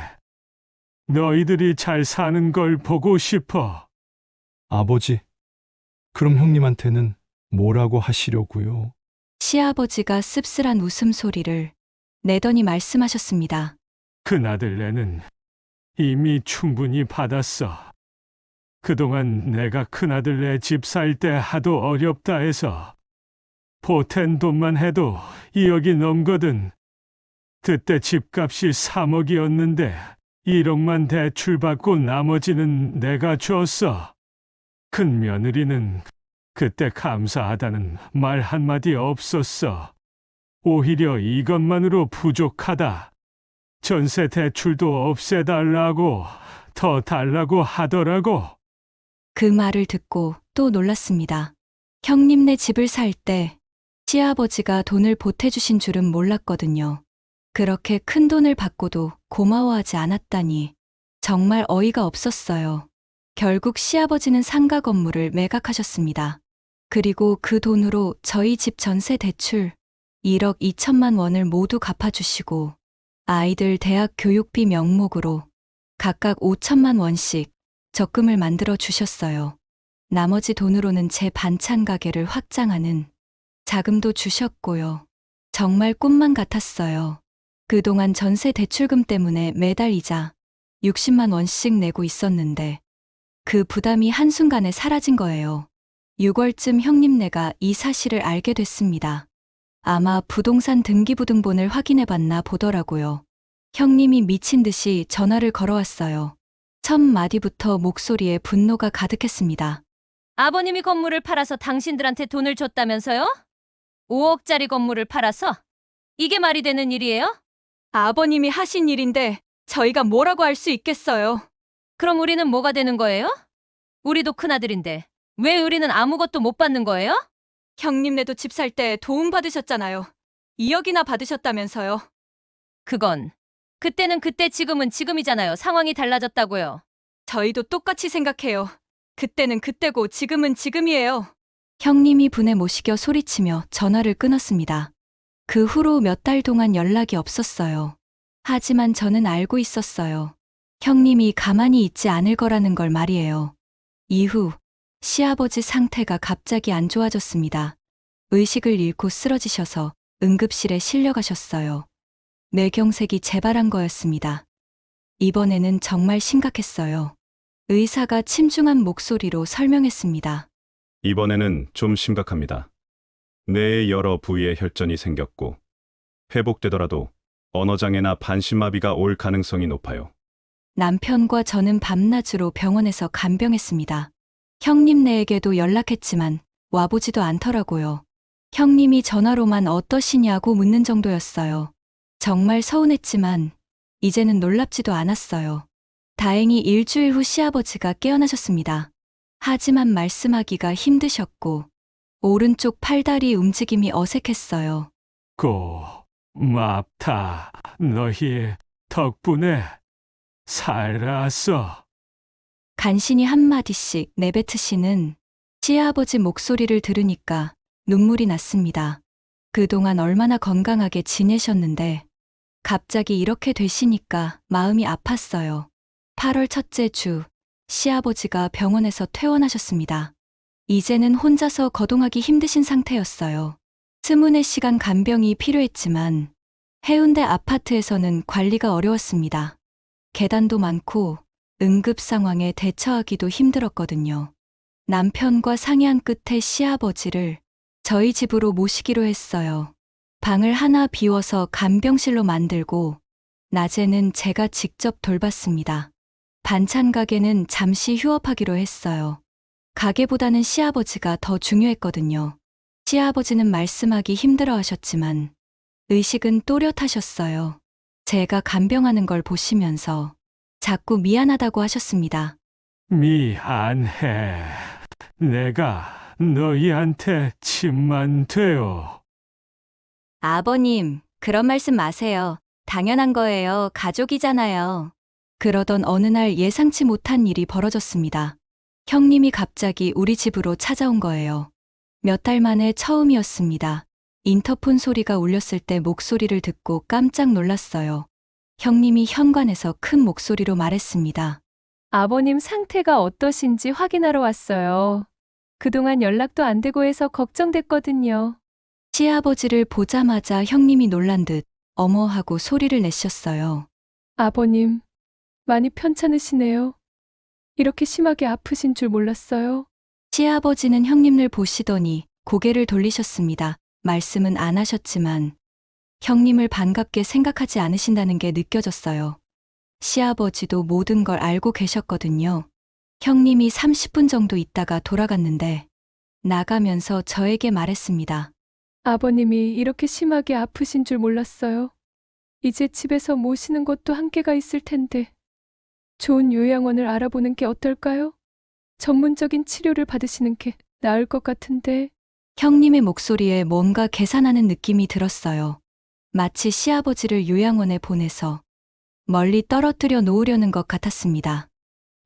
너희들이 잘 사는 걸 보고 싶어. 아버지, 그럼 형님한테는 뭐라고 하시려고요? 시아버지가 씁쓸한 웃음소리를 내더니 말씀하셨습니다. 큰아들네는 이미 충분히 받았어. 그동안 내가 큰아들네 집 살 때 하도 어렵다 해서 보탠 돈만 해도 2억이 넘거든. 그때 집값이 3억이었는데 1억만 대출받고 나머지는 내가 줬어. 큰 며느리는 그때 감사하다는 말 한마디 없었어. 오히려 이것만으로 부족하다. 전세 대출도 없애달라고 더 달라고 하더라고. 그 말을 듣고 또 놀랐습니다. 형님네 집을 살 때 시아버지가 돈을 보태주신 줄은 몰랐거든요. 그렇게 큰 돈을 받고도 고마워하지 않았다니 정말 어이가 없었어요. 결국 시아버지는 상가 건물을 매각하셨습니다. 그리고 그 돈으로 저희 집 전세 대출 1억 2천만 원을 모두 갚아주시고 아이들 대학 교육비 명목으로 각각 5천만 원씩 적금을 만들어 주셨어요. 나머지 돈으로는 제 반찬 가게를 확장하는 자금도 주셨고요. 정말 꿈만 같았어요. 그동안 전세 대출금 때문에 매달 이자 60만 원씩 내고 있었는데 그 부담이 한순간에 사라진 거예요. 6월쯤 형님네가 이 사실을 알게 됐습니다. 아마 부동산 등기부등본을 확인해봤나 보더라고요. 형님이 미친 듯이 전화를 걸어왔어요. 첫 마디부터 목소리에 분노가 가득했습니다. 아버님이 건물을 팔아서 당신들한테 돈을 줬다면서요? 5억짜리 건물을 팔아서? 이게 말이 되는 일이에요? 아버님이 하신 일인데 저희가 뭐라고 할 수 있겠어요. 그럼 우리는 뭐가 되는 거예요? 우리도 큰아들인데 왜 우리는 아무것도 못 받는 거예요? 형님네도 집 살 때 도움 받으셨잖아요. 2억이나 받으셨다면서요. 그건 그때는 그때 지금은 지금이잖아요. 상황이 달라졌다고요. 저희도 똑같이 생각해요. 그때는 그때고 지금은 지금이에요. 형님이 분에 못 이겨 소리치며 전화를 끊었습니다. 그 후로 몇 달 동안 연락이 없었어요. 하지만 저는 알고 있었어요. 형님이 가만히 있지 않을 거라는 걸 말이에요. 이후 시아버지 상태가 갑자기 안 좋아졌습니다. 의식을 잃고 쓰러지셔서 응급실에 실려가셨어요. 뇌경색이 재발한 거였습니다. 이번에는 정말 심각했어요. 의사가 침중한 목소리로 설명했습니다. 이번에는 좀 심각합니다. 뇌의 여러 부위에 혈전이 생겼고 회복되더라도 언어장애나 반신마비가 올 가능성이 높아요. 남편과 저는 밤낮으로 병원에서 간병했습니다. 형님네에게도 연락했지만 와보지도 않더라고요. 형님이 전화로만 어떠시냐고 묻는 정도였어요. 정말 서운했지만 이제는 놀랍지도 않았어요. 다행히 일주일 후 시아버지가 깨어나셨습니다. 하지만 말씀하기가 힘드셨고 오른쪽 팔다리 움직임이 어색했어요. 고맙다. 너희 덕분에 살았어. 간신히 한마디씩 내뱉으시는 시아버지 목소리를 들으니까 눈물이 났습니다. 그동안 얼마나 건강하게 지내셨는데 갑자기 이렇게 되시니까 마음이 아팠어요. 8월 첫째 주 시아버지가 병원에서 퇴원하셨습니다. 이제는 혼자서 거동하기 힘드신 상태였어요. 24시간 간병이 필요했지만 해운대 아파트에서는 관리가 어려웠습니다. 계단도 많고 응급 상황에 대처하기도 힘들었거든요. 남편과 상의한 끝에 시아버지를 저희 집으로 모시기로 했어요. 방을 하나 비워서 간병실로 만들고 낮에는 제가 직접 돌봤습니다. 반찬 가게는 잠시 휴업하기로 했어요. 가게보다는 시아버지가 더 중요했거든요. 시아버지는 말씀하기 힘들어 하셨지만 의식은 또렷하셨어요. 제가 간병하는 걸 보시면서 자꾸 미안하다고 하셨습니다. 미안해. 내가 너희한테 침만 돼요. 아버님, 그런 말씀 마세요. 당연한 거예요. 가족이잖아요. 그러던 어느 날 예상치 못한 일이 벌어졌습니다. 형님이 갑자기 우리 집으로 찾아온 거예요. 몇 달 만에 처음이었습니다. 인터폰 소리가 울렸을 때 목소리를 듣고 깜짝 놀랐어요. 형님이 현관에서 큰 목소리로 말했습니다. 아버님 상태가 어떠신지 확인하러 왔어요. 그동안 연락도 안 되고 해서 걱정됐거든요. 시아버지를 보자마자 형님이 놀란 듯 어머 하고 소리를 내셨어요. 아버님, 많이 편찮으시네요. 이렇게 심하게 아프신 줄 몰랐어요. 시아버지는 형님을 보시더니 고개를 돌리셨습니다. 말씀은 안 하셨지만 형님을 반갑게 생각하지 않으신다는 게 느껴졌어요. 시아버지도 모든 걸 알고 계셨거든요. 형님이 30분 정도 있다가 돌아갔는데 나가면서 저에게 말했습니다. 아버님이 이렇게 심하게 아프신 줄 몰랐어요. 이제 집에서 모시는 것도 한계가 있을 텐데 좋은 요양원을 알아보는 게 어떨까요? 전문적인 치료를 받으시는 게 나을 것 같은데. 형님의 목소리에 뭔가 계산하는 느낌이 들었어요. 마치 시아버지를 요양원에 보내서 멀리 떨어뜨려 놓으려는 것 같았습니다.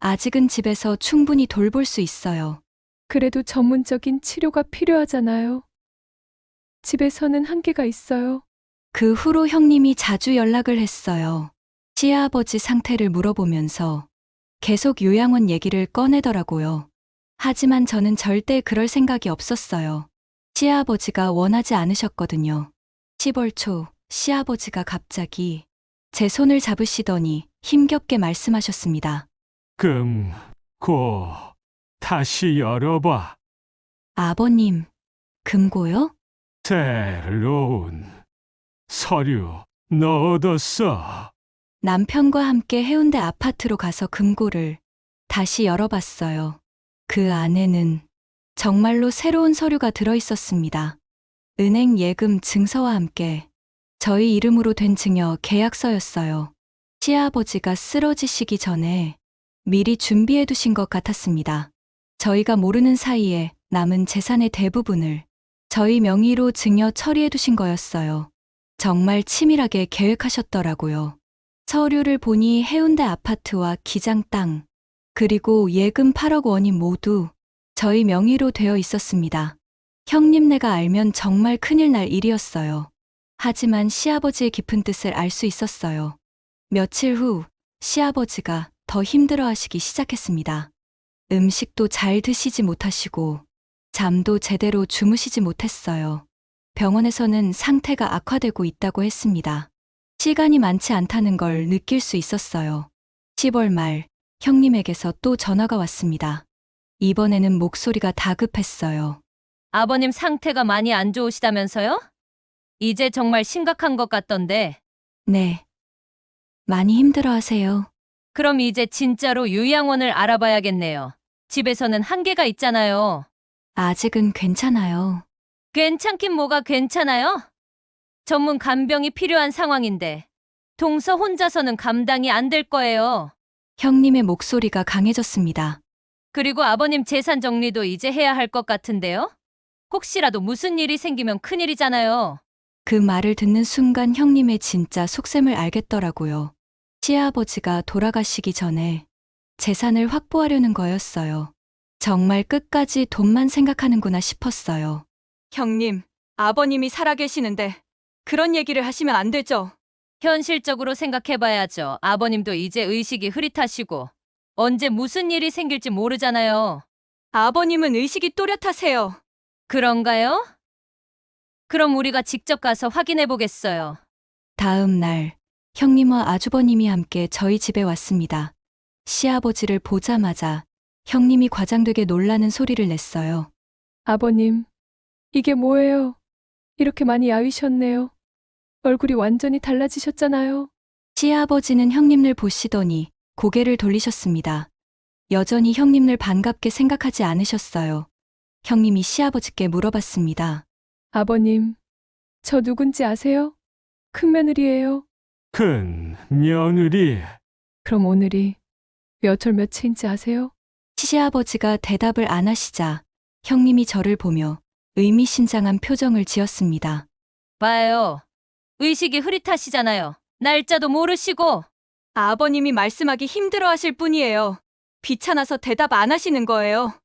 아직은 집에서 충분히 돌볼 수 있어요. 그래도 전문적인 치료가 필요하잖아요. 집에서는 한계가 있어요. 그 후로 형님이 자주 연락을 했어요. 시아버지 상태를 물어보면서 계속 요양원 얘기를 꺼내더라고요. 하지만 저는 절대 그럴 생각이 없었어요. 시아버지가 원하지 않으셨거든요. 10월 초 시아버지가 갑자기 제 손을 잡으시더니 힘겹게 말씀하셨습니다. 금고 다시 열어봐. 아버님, 금고요? 새로운 서류 넣어뒀어. 남편과 함께 해운대 아파트로 가서 금고를 다시 열어봤어요. 그 안에는 정말로 새로운 서류가 들어 있었습니다. 은행 예금 증서와 함께 저희 이름으로 된 증여 계약서였어요. 시아버지가 쓰러지시기 전에 미리 준비해 두신 것 같았습니다. 저희가 모르는 사이에 남은 재산의 대부분을 저희 명의로 증여 처리해 두신 거였어요. 정말 치밀하게 계획하셨더라고요. 서류를 보니 해운대 아파트와 기장 땅, 그리고 예금 8억 원이 모두 저희 명의로 되어 있었습니다. 형님네가 알면 정말 큰일 날 일이었어요. 하지만 시아버지의 깊은 뜻을 알 수 있었어요. 며칠 후 시아버지가 더 힘들어 하시기 시작했습니다. 음식도 잘 드시지 못하시고 잠도 제대로 주무시지 못했어요. 병원에서는 상태가 악화되고 있다고 했습니다. 시간이 많지 않다는 걸 느낄 수 있었어요. 10월 말 형님에게서 또 전화가 왔습니다. 이번에는 목소리가 다급했어요. 아버님 상태가 많이 안 좋으시다면서요? 이제 정말 심각한 것 같던데. 네. 많이 힘들어 하세요. 그럼 이제 진짜로 요양원을 알아봐야겠네요. 집에서는 한계가 있잖아요. 아직은 괜찮아요. 괜찮긴 뭐가 괜찮아요? 전문 간병이 필요한 상황인데 동서 혼자서는 감당이 안 될 거예요. 형님의 목소리가 강해졌습니다. 그리고 아버님 재산 정리도 이제 해야 할 것 같은데요? 혹시라도 무슨 일이 생기면 큰일이잖아요. 그 말을 듣는 순간 형님의 진짜 속셈을 알겠더라고요. 시아버지가 돌아가시기 전에 재산을 확보하려는 거였어요. 정말 끝까지 돈만 생각하는구나 싶었어요. 형님, 아버님이 살아계시는데 그런 얘기를 하시면 안 되죠. 현실적으로 생각해봐야죠. 아버님도 이제 의식이 흐릿하시고 언제 무슨 일이 생길지 모르잖아요. 아버님은 의식이 또렷하세요. 그런가요? 그럼 우리가 직접 가서 확인해 보겠어요. 다음 날 형님과 아주버님이 함께 저희 집에 왔습니다. 시아버지를 보자마자 형님이 과장되게 놀라는 소리를 냈어요. 아버님, 이게 뭐예요? 이렇게 많이 야위셨네요. 얼굴이 완전히 달라지셨잖아요. 시아버지는 형님을 보시더니 고개를 돌리셨습니다. 여전히 형님을 반갑게 생각하지 않으셨어요. 형님이 시아버지께 물어봤습니다. 아버님, 저 누군지 아세요? 큰며느리예요. 큰 며느리. 그럼 오늘이 몇 월 며칠인지 아세요? 시아버지가 대답을 안 하시자 형님이 저를 보며 의미심장한 표정을 지었습니다. 봐요. 의식이 흐릿하시잖아요. 날짜도 모르시고. 아버님이 말씀하기 힘들어 하실 뿐이에요. 귀찮아서 대답 안 하시는 거예요.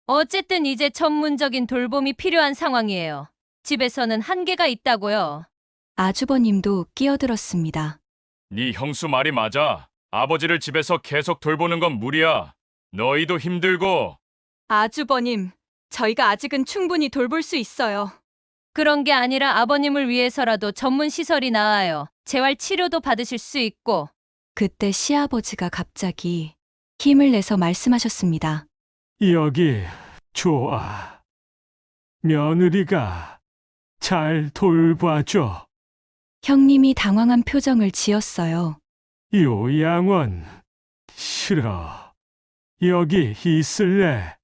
어쨌든 이제 전문적인 돌봄이 필요한 상황이에요. 집에서는 한계가 있다고요. 아주버님도 끼어들었습니다. 네 형수 말이 맞아. 아버지를 집에서 계속 돌보는 건 무리야. 너희도 힘들고. 아주버님, 저희가 아직은 충분히 돌볼 수 있어요. 그런 게 아니라 아버님을 위해서라도 전문 시설이 나아요. 재활 치료도 받으실 수 있고. 그때 시아버지가 갑자기 힘을 내서 말씀하셨습니다. 여기 좋아. 며느리가 잘 돌봐줘. 형님이 당황한 표정을 지었어요. 요양원 싫어. 여기 있을래.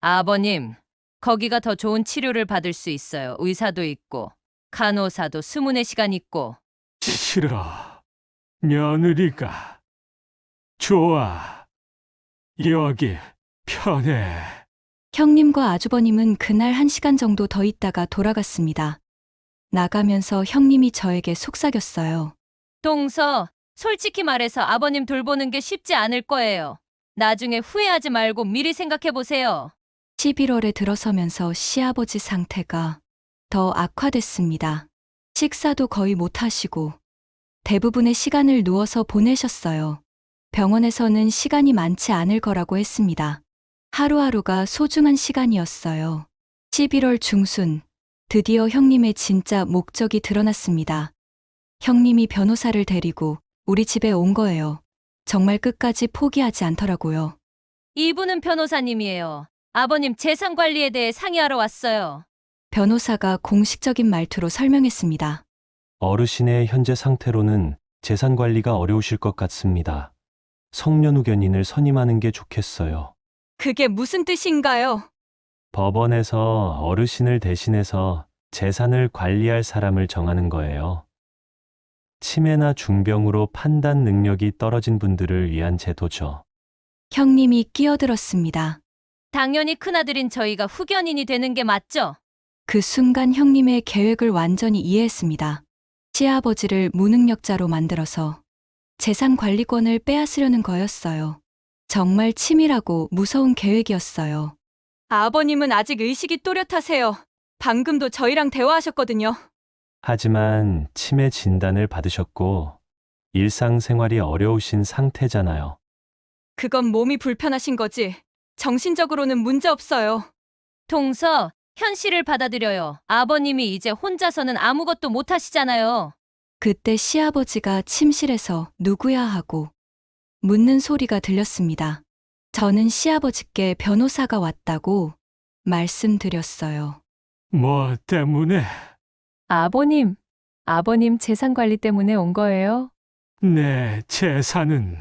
아버님, 거기가 더 좋은 치료를 받을 수 있어요. 의사도 있고, 간호사도 24시간 있고. 싫어. 며느리가 좋아. 여기 편해. 형님과 아주버님은 그날 1시간 정도 더 있다가 돌아갔습니다. 나가면서 형님이 저에게 속삭였어요. 동서, 솔직히 말해서 아버님 돌보는 게 쉽지 않을 거예요. 나중에 후회하지 말고 미리 생각해 보세요. 11월에 들어서면서 시아버지 상태가 더 악화됐습니다. 식사도 거의 못 하시고 대부분의 시간을 누워서 보내셨어요. 병원에서는 시간이 많지 않을 거라고 했습니다. 하루하루가 소중한 시간이었어요. 11월 중순, 드디어 형님의 진짜 목적이 드러났습니다. 형님이 변호사를 데리고 우리 집에 온 거예요. 정말 끝까지 포기하지 않더라고요. 이분은 변호사님이에요. 아버님 재산 관리에 대해 상의하러 왔어요. 변호사가 공식적인 말투로 설명했습니다. 어르신의 현재 상태로는 재산 관리가 어려우실 것 같습니다. 성년후견인을 선임하는 게 좋겠어요. 그게 무슨 뜻인가요? 법원에서 어르신을 대신해서 재산을 관리할 사람을 정하는 거예요. 치매나 중병으로 판단 능력이 떨어진 분들을 위한 제도죠. 형님이 끼어들었습니다. 당연히 큰아들인 저희가 후견인이 되는 게 맞죠? 그 순간 형님의 계획을 완전히 이해했습니다. 시아버지를 무능력자로 만들어서 재산 관리권을 빼앗으려는 거였어요. 정말 치밀하고 무서운 계획이었어요. 아버님은 아직 의식이 또렷하세요. 방금도 저희랑 대화하셨거든요. 하지만 치매 진단을 받으셨고 일상생활이 어려우신 상태잖아요. 그건 몸이 불편하신 거지. 정신적으로는 문제 없어요. 동서, 현실을 받아들여요. 아버님이 이제 혼자서는 아무것도 못 하시잖아요. 그때 시아버지가 침실에서 누구야 하고 묻는 소리가 들렸습니다. 저는 시아버지께 변호사가 왔다고 말씀드렸어요. 뭐 때문에? 아버님 재산 관리 때문에 온 거예요? 내 재산은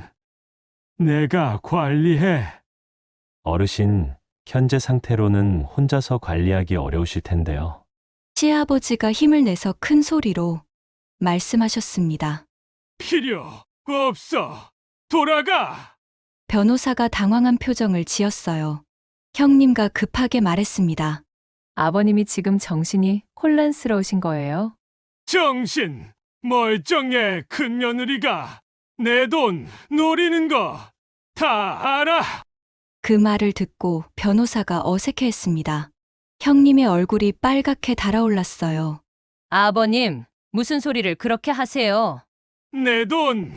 내가 관리해. 어르신, 현재 상태로는 혼자서 관리하기 어려우실 텐데요. 시아버지가 힘을 내서 큰 소리로 말씀하셨습니다. 필요 없어. 돌아가. 변호사가 당황한 표정을 지었어요. 형님과 급하게 말했습니다. 아버님이 지금 정신이 혼란스러우신 거예요? 정신 멀쩡해. 큰 며느리가 내 돈 노리는 거 다 알아. 그 말을 듣고 변호사가 어색해했습니다. 형님의 얼굴이 빨갛게 달아올랐어요. 아버님, 무슨 소리를 그렇게 하세요? 내 돈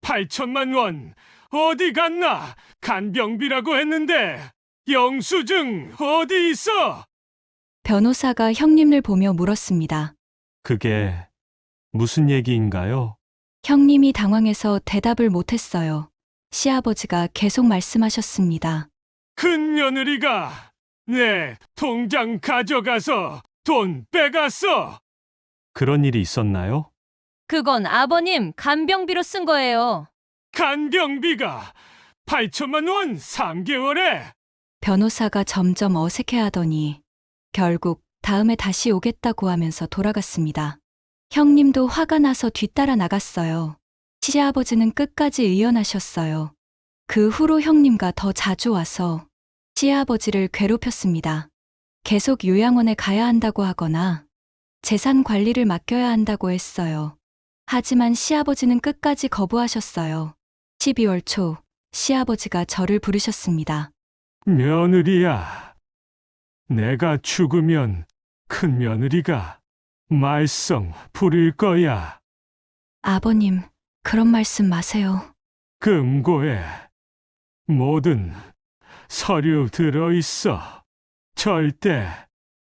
8천만 원 어디 갔나? 간병비라고 했는데 영수증 어디 있어? 변호사가 형님을 보며 물었습니다. 그게 무슨 얘기인가요? 형님이 당황해서 대답을 못했어요. 시아버지가 계속 말씀하셨습니다. 큰 며느리가 내 통장 가져가서 돈 빼갔어. 그런 일이 있었나요? 그건 아버님 간병비로 쓴 거예요. 간병비가 8천만 원 3개월에. 변호사가 점점 어색해하더니 결국 다음에 다시 오겠다고 하면서 돌아갔습니다. 형님도 화가 나서 뒤따라 나갔어요. 시아버지는 끝까지 의연하셨어요. 그 후로 형님과 더 자주 와서 시아버지를 괴롭혔습니다. 계속 요양원에 가야 한다고 하거나 재산 관리를 맡겨야 한다고 했어요. 하지만 시아버지는 끝까지 거부하셨어요. 12월 초 시아버지가 저를 부르셨습니다. 며느리야, 내가 죽으면 큰 며느리가 말썽 부릴 거야. 아버님, 그런 말씀 마세요. 금고에 모든 서류 들어있어. 절대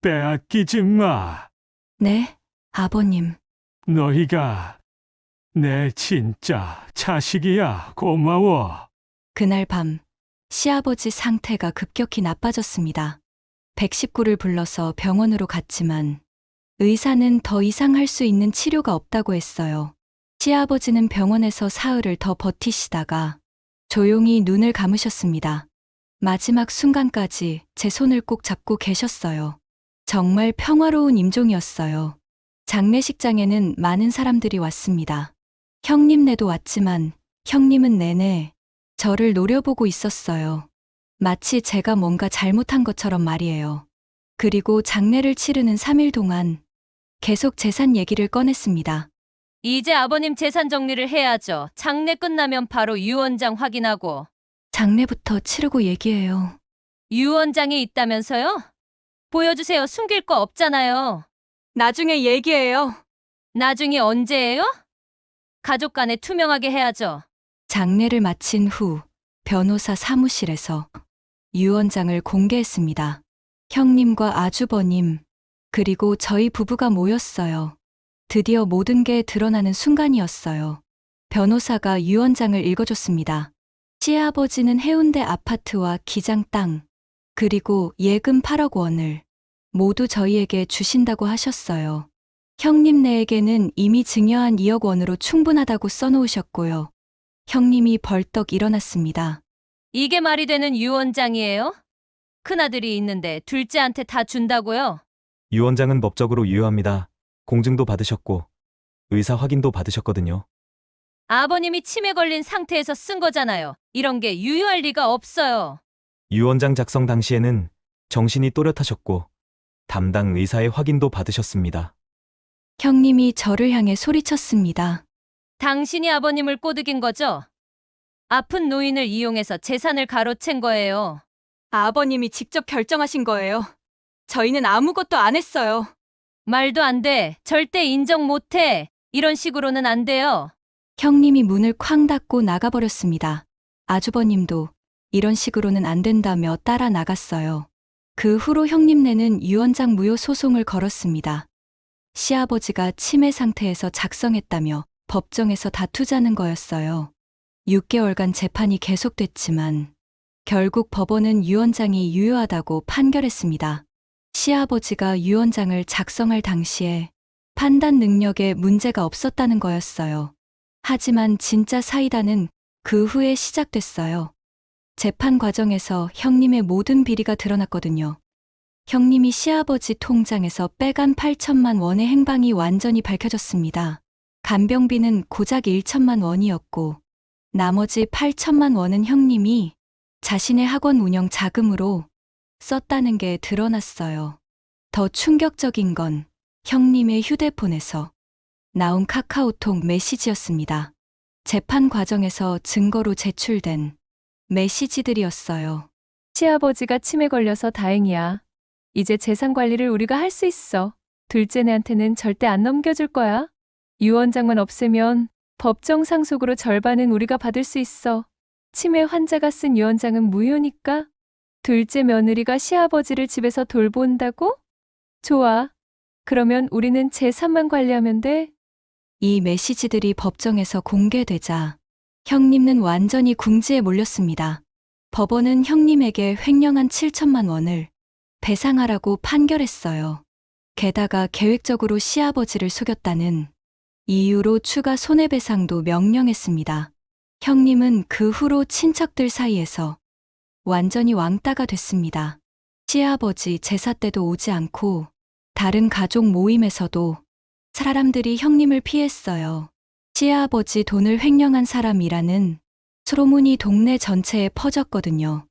빼앗기지 마. 네, 아버님. 너희가 내 진짜 자식이야. 고마워. 그날 밤 시아버지 상태가 급격히 나빠졌습니다. 119를 불러서 병원으로 갔지만 의사는 더 이상 할 수 있는 치료가 없다고 했어요. 시아버지는 병원에서 사흘을 더 버티시다가 조용히 눈을 감으셨습니다. 마지막 순간까지 제 손을 꼭 잡고 계셨어요. 정말 평화로운 임종이었어요. 장례식장에는 많은 사람들이 왔습니다. 형님네도 왔지만 형님은 내내 저를 노려보고 있었어요. 마치 제가 뭔가 잘못한 것처럼 말이에요. 그리고 장례를 치르는 3일 동안 계속 재산 얘기를 꺼냈습니다. 이제 아버님 재산 정리를 해야죠. 장례 끝나면 바로 유언장 확인하고. 장례부터 치르고 얘기해요. 유언장이 있다면서요? 보여주세요. 숨길 거 없잖아요. 나중에 얘기해요. 나중에 언제예요? 가족 간에 투명하게 해야죠. 장례를 마친 후 변호사 사무실에서 유언장을 공개했습니다. 형님과 아주버님, 그리고 저희 부부가 모였어요. 드디어 모든 게 드러나는 순간이었어요. 변호사가 유언장을 읽어줬습니다. 시아버지는 해운대 아파트와 기장 땅, 그리고 예금 8억 원을 모두 저희에게 주신다고 하셨어요. 형님네에게는 이미 증여한 2억 원으로 충분하다고 써놓으셨고요. 형님이 벌떡 일어났습니다. 이게 말이 되는 유언장이에요? 큰아들이 있는데 둘째한테 다 준다고요? 유 원장은 법적으로 유효합니다. 공증도 받으셨고 의사 확인도 받으셨거든요. 아버님이 치매 걸린 상태에서 쓴 거잖아요. 이런 게 유효할 리가 없어요. 유 원장 작성 당시에는 정신이 또렷하셨고 담당 의사의 확인도 받으셨습니다. 형님이 저를 향해 소리쳤습니다. 당신이 아버님을 꼬드긴 거죠? 아픈 노인을 이용해서 재산을 가로챈 거예요. 아버님이 직접 결정하신 거예요. 저희는 아무것도 안 했어요. 말도 안 돼. 절대 인정 못 해. 이런 식으로는 안 돼요. 형님이 문을 쾅 닫고 나가버렸습니다. 아주버님도 이런 식으로는 안 된다며 따라 나갔어요. 그 후로 형님네는 유언장 무효 소송을 걸었습니다. 시아버지가 치매 상태에서 작성했다며 법정에서 다투자는 거였어요. 6개월간 재판이 계속됐지만 결국 법원은 유언장이 유효하다고 판결했습니다. 시아버지가 유언장을 작성할 당시에 판단 능력에 문제가 없었다는 거였어요. 하지만 진짜 사이다는 그 후에 시작됐어요. 재판 과정에서 형님의 모든 비리가 드러났거든요. 형님이 시아버지 통장에서 빼간 8천만 원의 행방이 완전히 밝혀졌습니다. 간병비는 고작 1천만 원이었고 나머지 8천만 원은 형님이 자신의 학원 운영 자금으로 썼다는 게 드러났어요. 더 충격적인 건 형님의 휴대폰에서 나온 카카오톡 메시지였습니다. 재판 과정에서 증거로 제출된 메시지들이었어요. 시아버지가 치매 걸려서 다행이야. 이제 재산 관리를 우리가 할 수 있어. 둘째네한테는 절대 안 넘겨줄 거야. 유언장만 없애면 법정 상속으로 절반은 우리가 받을 수 있어. 치매 환자가 쓴 유언장은 무효니까. 둘째 며느리가 시아버지를 집에서 돌본다고? 좋아. 그러면 우리는 재산만 관리하면 돼. 이 메시지들이 법정에서 공개되자 형님은 완전히 궁지에 몰렸습니다. 법원은 형님에게 횡령한 7천만 원을 배상하라고 판결했어요. 게다가 계획적으로 시아버지를 속였다는 이유로 추가 손해배상도 명령했습니다. 형님은 그 후로 친척들 사이에서 완전히 왕따가 됐습니다. 시아버지 제사 때도 오지 않고 다른 가족 모임에서도 사람들이 형님을 피했어요. 시아버지 돈을 횡령한 사람이라는 소문이 동네 전체에 퍼졌거든요.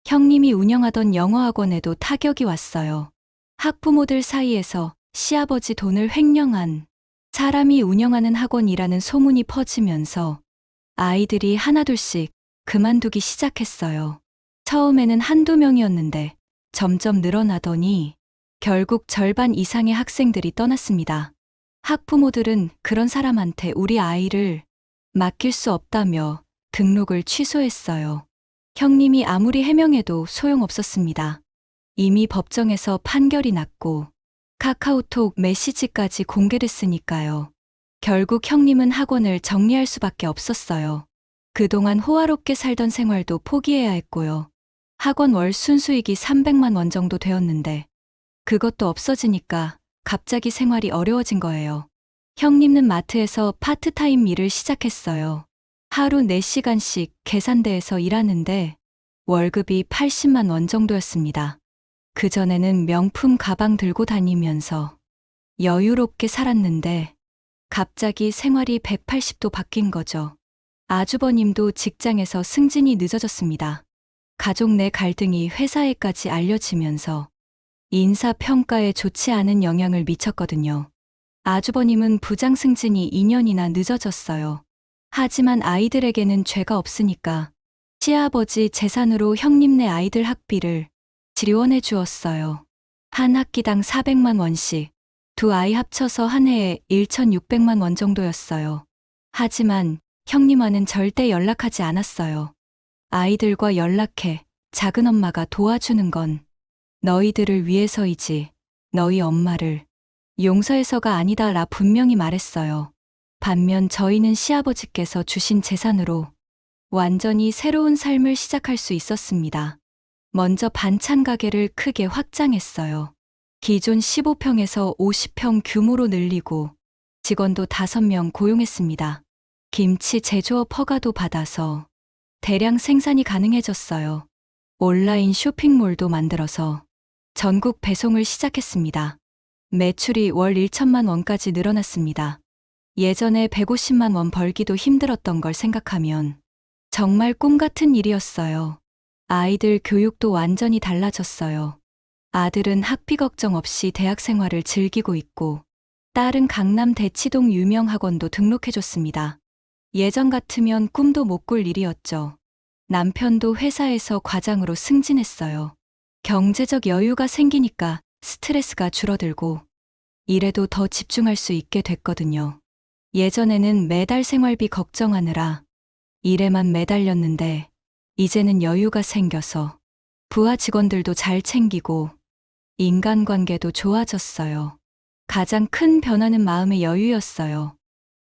형님이 운영하던 영어학원에도 타격이 왔어요. 학부모들 사이에서 시아버지 돈을 횡령한 사람이 운영하는 학원이라는 소문이 퍼지면서 아이들이 하나둘씩 그만두기 시작했어요. 처음에는 한두 명이었는데 점점 늘어나더니 결국 절반 이상의 학생들이 떠났습니다. 학부모들은 그런 사람한테 우리 아이를 맡길 수 없다며 등록을 취소했어요. 형님이 아무리 해명해도 소용없었습니다. 이미 법정에서 판결이 났고 카카오톡 메시지까지 공개됐으니까요. 결국 형님은 학원을 정리할 수밖에 없었어요. 그동안 호화롭게 살던 생활도 포기해야 했고요. 학원 월 순수익이 300만 원 정도 되었는데 그것도 없어지니까 갑자기 생활이 어려워진 거예요. 형님은 마트에서 파트타임 일을 시작했어요. 하루 4시간씩 계산대에서 일하는데 월급이 80만 원 정도였습니다. 그전에는 명품 가방 들고 다니면서 여유롭게 살았는데 갑자기 생활이 180도 바뀐 거죠. 아주버님도 직장에서 승진이 늦어졌습니다. 가족 내 갈등이 회사에까지 알려지면서 인사평가에 좋지 않은 영향을 미쳤거든요. 아주버님은 부장 승진이 2년이나 늦어졌어요. 하지만 아이들에게는 죄가 없으니까 시아버지 재산으로 형님네 아이들 학비를 지원해 주었어요. 한 학기당 400만 원씩, 두 아이 합쳐서 한 해에 1,600만 원 정도였어요. 하지만 형님과는 절대 연락하지 않았어요. 아이들과 연락해 작은 엄마가 도와주는 건 너희들을 위해서이지 너희 엄마를 용서해서가 아니다라 분명히 말했어요. 반면 저희는 시아버지께서 주신 재산으로 완전히 새로운 삶을 시작할 수 있었습니다. 먼저 반찬 가게를 크게 확장했어요. 기존 15평에서 50평 규모로 늘리고 직원도 5명 고용했습니다. 김치 제조업 허가도 받아서 대량 생산이 가능해졌어요. 온라인 쇼핑몰도 만들어서 전국 배송을 시작했습니다. 매출이 월 1천만 원까지 늘어났습니다. 예전에 150만 원 벌기도 힘들었던 걸 생각하면 정말 꿈 같은 일이었어요. 아이들 교육도 완전히 달라졌어요. 아들은 학비 걱정 없이 대학 생활을 즐기고 있고, 딸은 강남 대치동 유명 학원도 등록해줬습니다. 예전 같으면 꿈도 못 꿀 일이었죠. 남편도 회사에서 과장으로 승진했어요. 경제적 여유가 생기니까 스트레스가 줄어들고, 일에도 더 집중할 수 있게 됐거든요. 예전에는 매달 생활비 걱정하느라 일에만 매달렸는데, 이제는 여유가 생겨서 부하 직원들도 잘 챙기고 인간관계도 좋아졌어요. 가장 큰 변화는 마음의 여유였어요.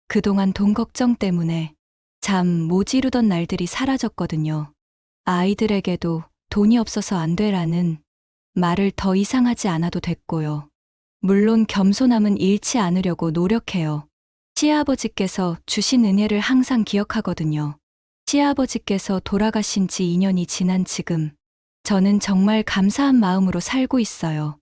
그동안 돈 걱정 때문에 잠 못 이루던 날들이 사라졌거든요. 아이들에게도 돈이 없어서 안 되라는 말을 더 이상 하지 않아도 됐고요. 물론 겸손함은 잃지 않으려고 노력해요. 시아버지께서 주신 은혜를 항상 기억하거든요. 시아버지께서 돌아가신 지 2년이 지난 지금, 저는 정말 감사한 마음으로 살고 있어요.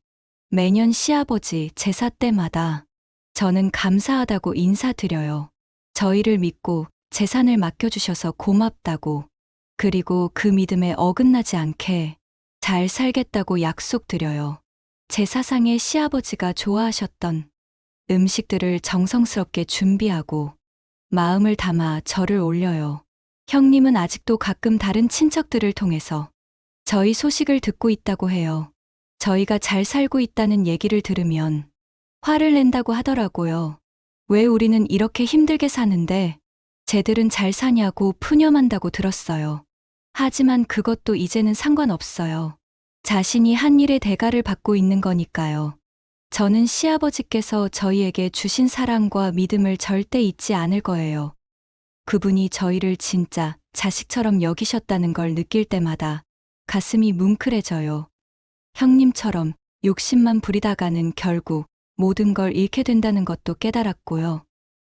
매년 시아버지 제사 때마다 저는 감사하다고 인사드려요. 저희를 믿고 재산을 맡겨주셔서 고맙다고, 그리고 그 믿음에 어긋나지 않게 잘 살겠다고 약속드려요. 제사상에 시아버지가 좋아하셨던 음식들을 정성스럽게 준비하고 마음을 담아 절을 올려요. 형님은 아직도 가끔 다른 친척들을 통해서 저희 소식을 듣고 있다고 해요. 저희가 잘 살고 있다는 얘기를 들으면 화를 낸다고 하더라고요. 왜 우리는 이렇게 힘들게 사는데 쟤들은 잘 사냐고 푸념한다고 들었어요. 하지만 그것도 이제는 상관없어요. 자신이 한 일의 대가를 받고 있는 거니까요. 저는 시아버지께서 저희에게 주신 사랑과 믿음을 절대 잊지 않을 거예요. 그분이 저희를 진짜 자식처럼 여기셨다는 걸 느낄 때마다 가슴이 뭉클해져요. 형님처럼 욕심만 부리다가는 결국 모든 걸 잃게 된다는 것도 깨달았고요.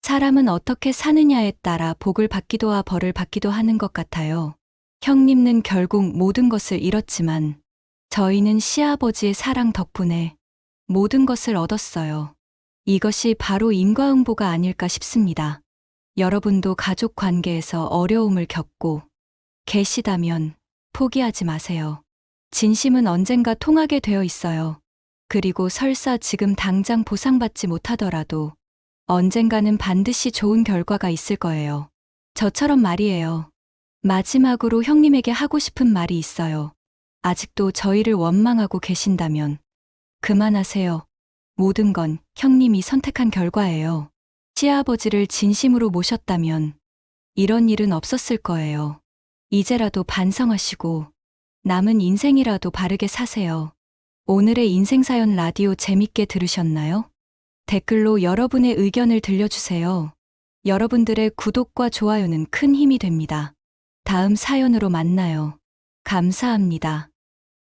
사람은 어떻게 사느냐에 따라 복을 받기도 하고 벌을 받기도 하는 것 같아요. 형님은 결국 모든 것을 잃었지만 저희는 시아버지의 사랑 덕분에 모든 것을 얻었어요. 이것이 바로 인과응보가 아닐까 싶습니다. 여러분도 가족 관계에서 어려움을 겪고 계시다면 포기하지 마세요. 진심은 언젠가 통하게 되어 있어요. 그리고 설사 지금 당장 보상받지 못하더라도 언젠가는 반드시 좋은 결과가 있을 거예요. 저처럼 말이에요. 마지막으로 형님에게 하고 싶은 말이 있어요. 아직도 저희를 원망하고 계신다면 그만하세요. 모든 건 형님이 선택한 결과예요. 시아버지를 진심으로 모셨다면 이런 일은 없었을 거예요. 이제라도 반성하시고 남은 인생이라도 바르게 사세요. 오늘의 인생사연 라디오 재밌게 들으셨나요? 댓글로 여러분의 의견을 들려주세요. 여러분들의 구독과 좋아요는 큰 힘이 됩니다. 다음 사연으로 만나요. 감사합니다.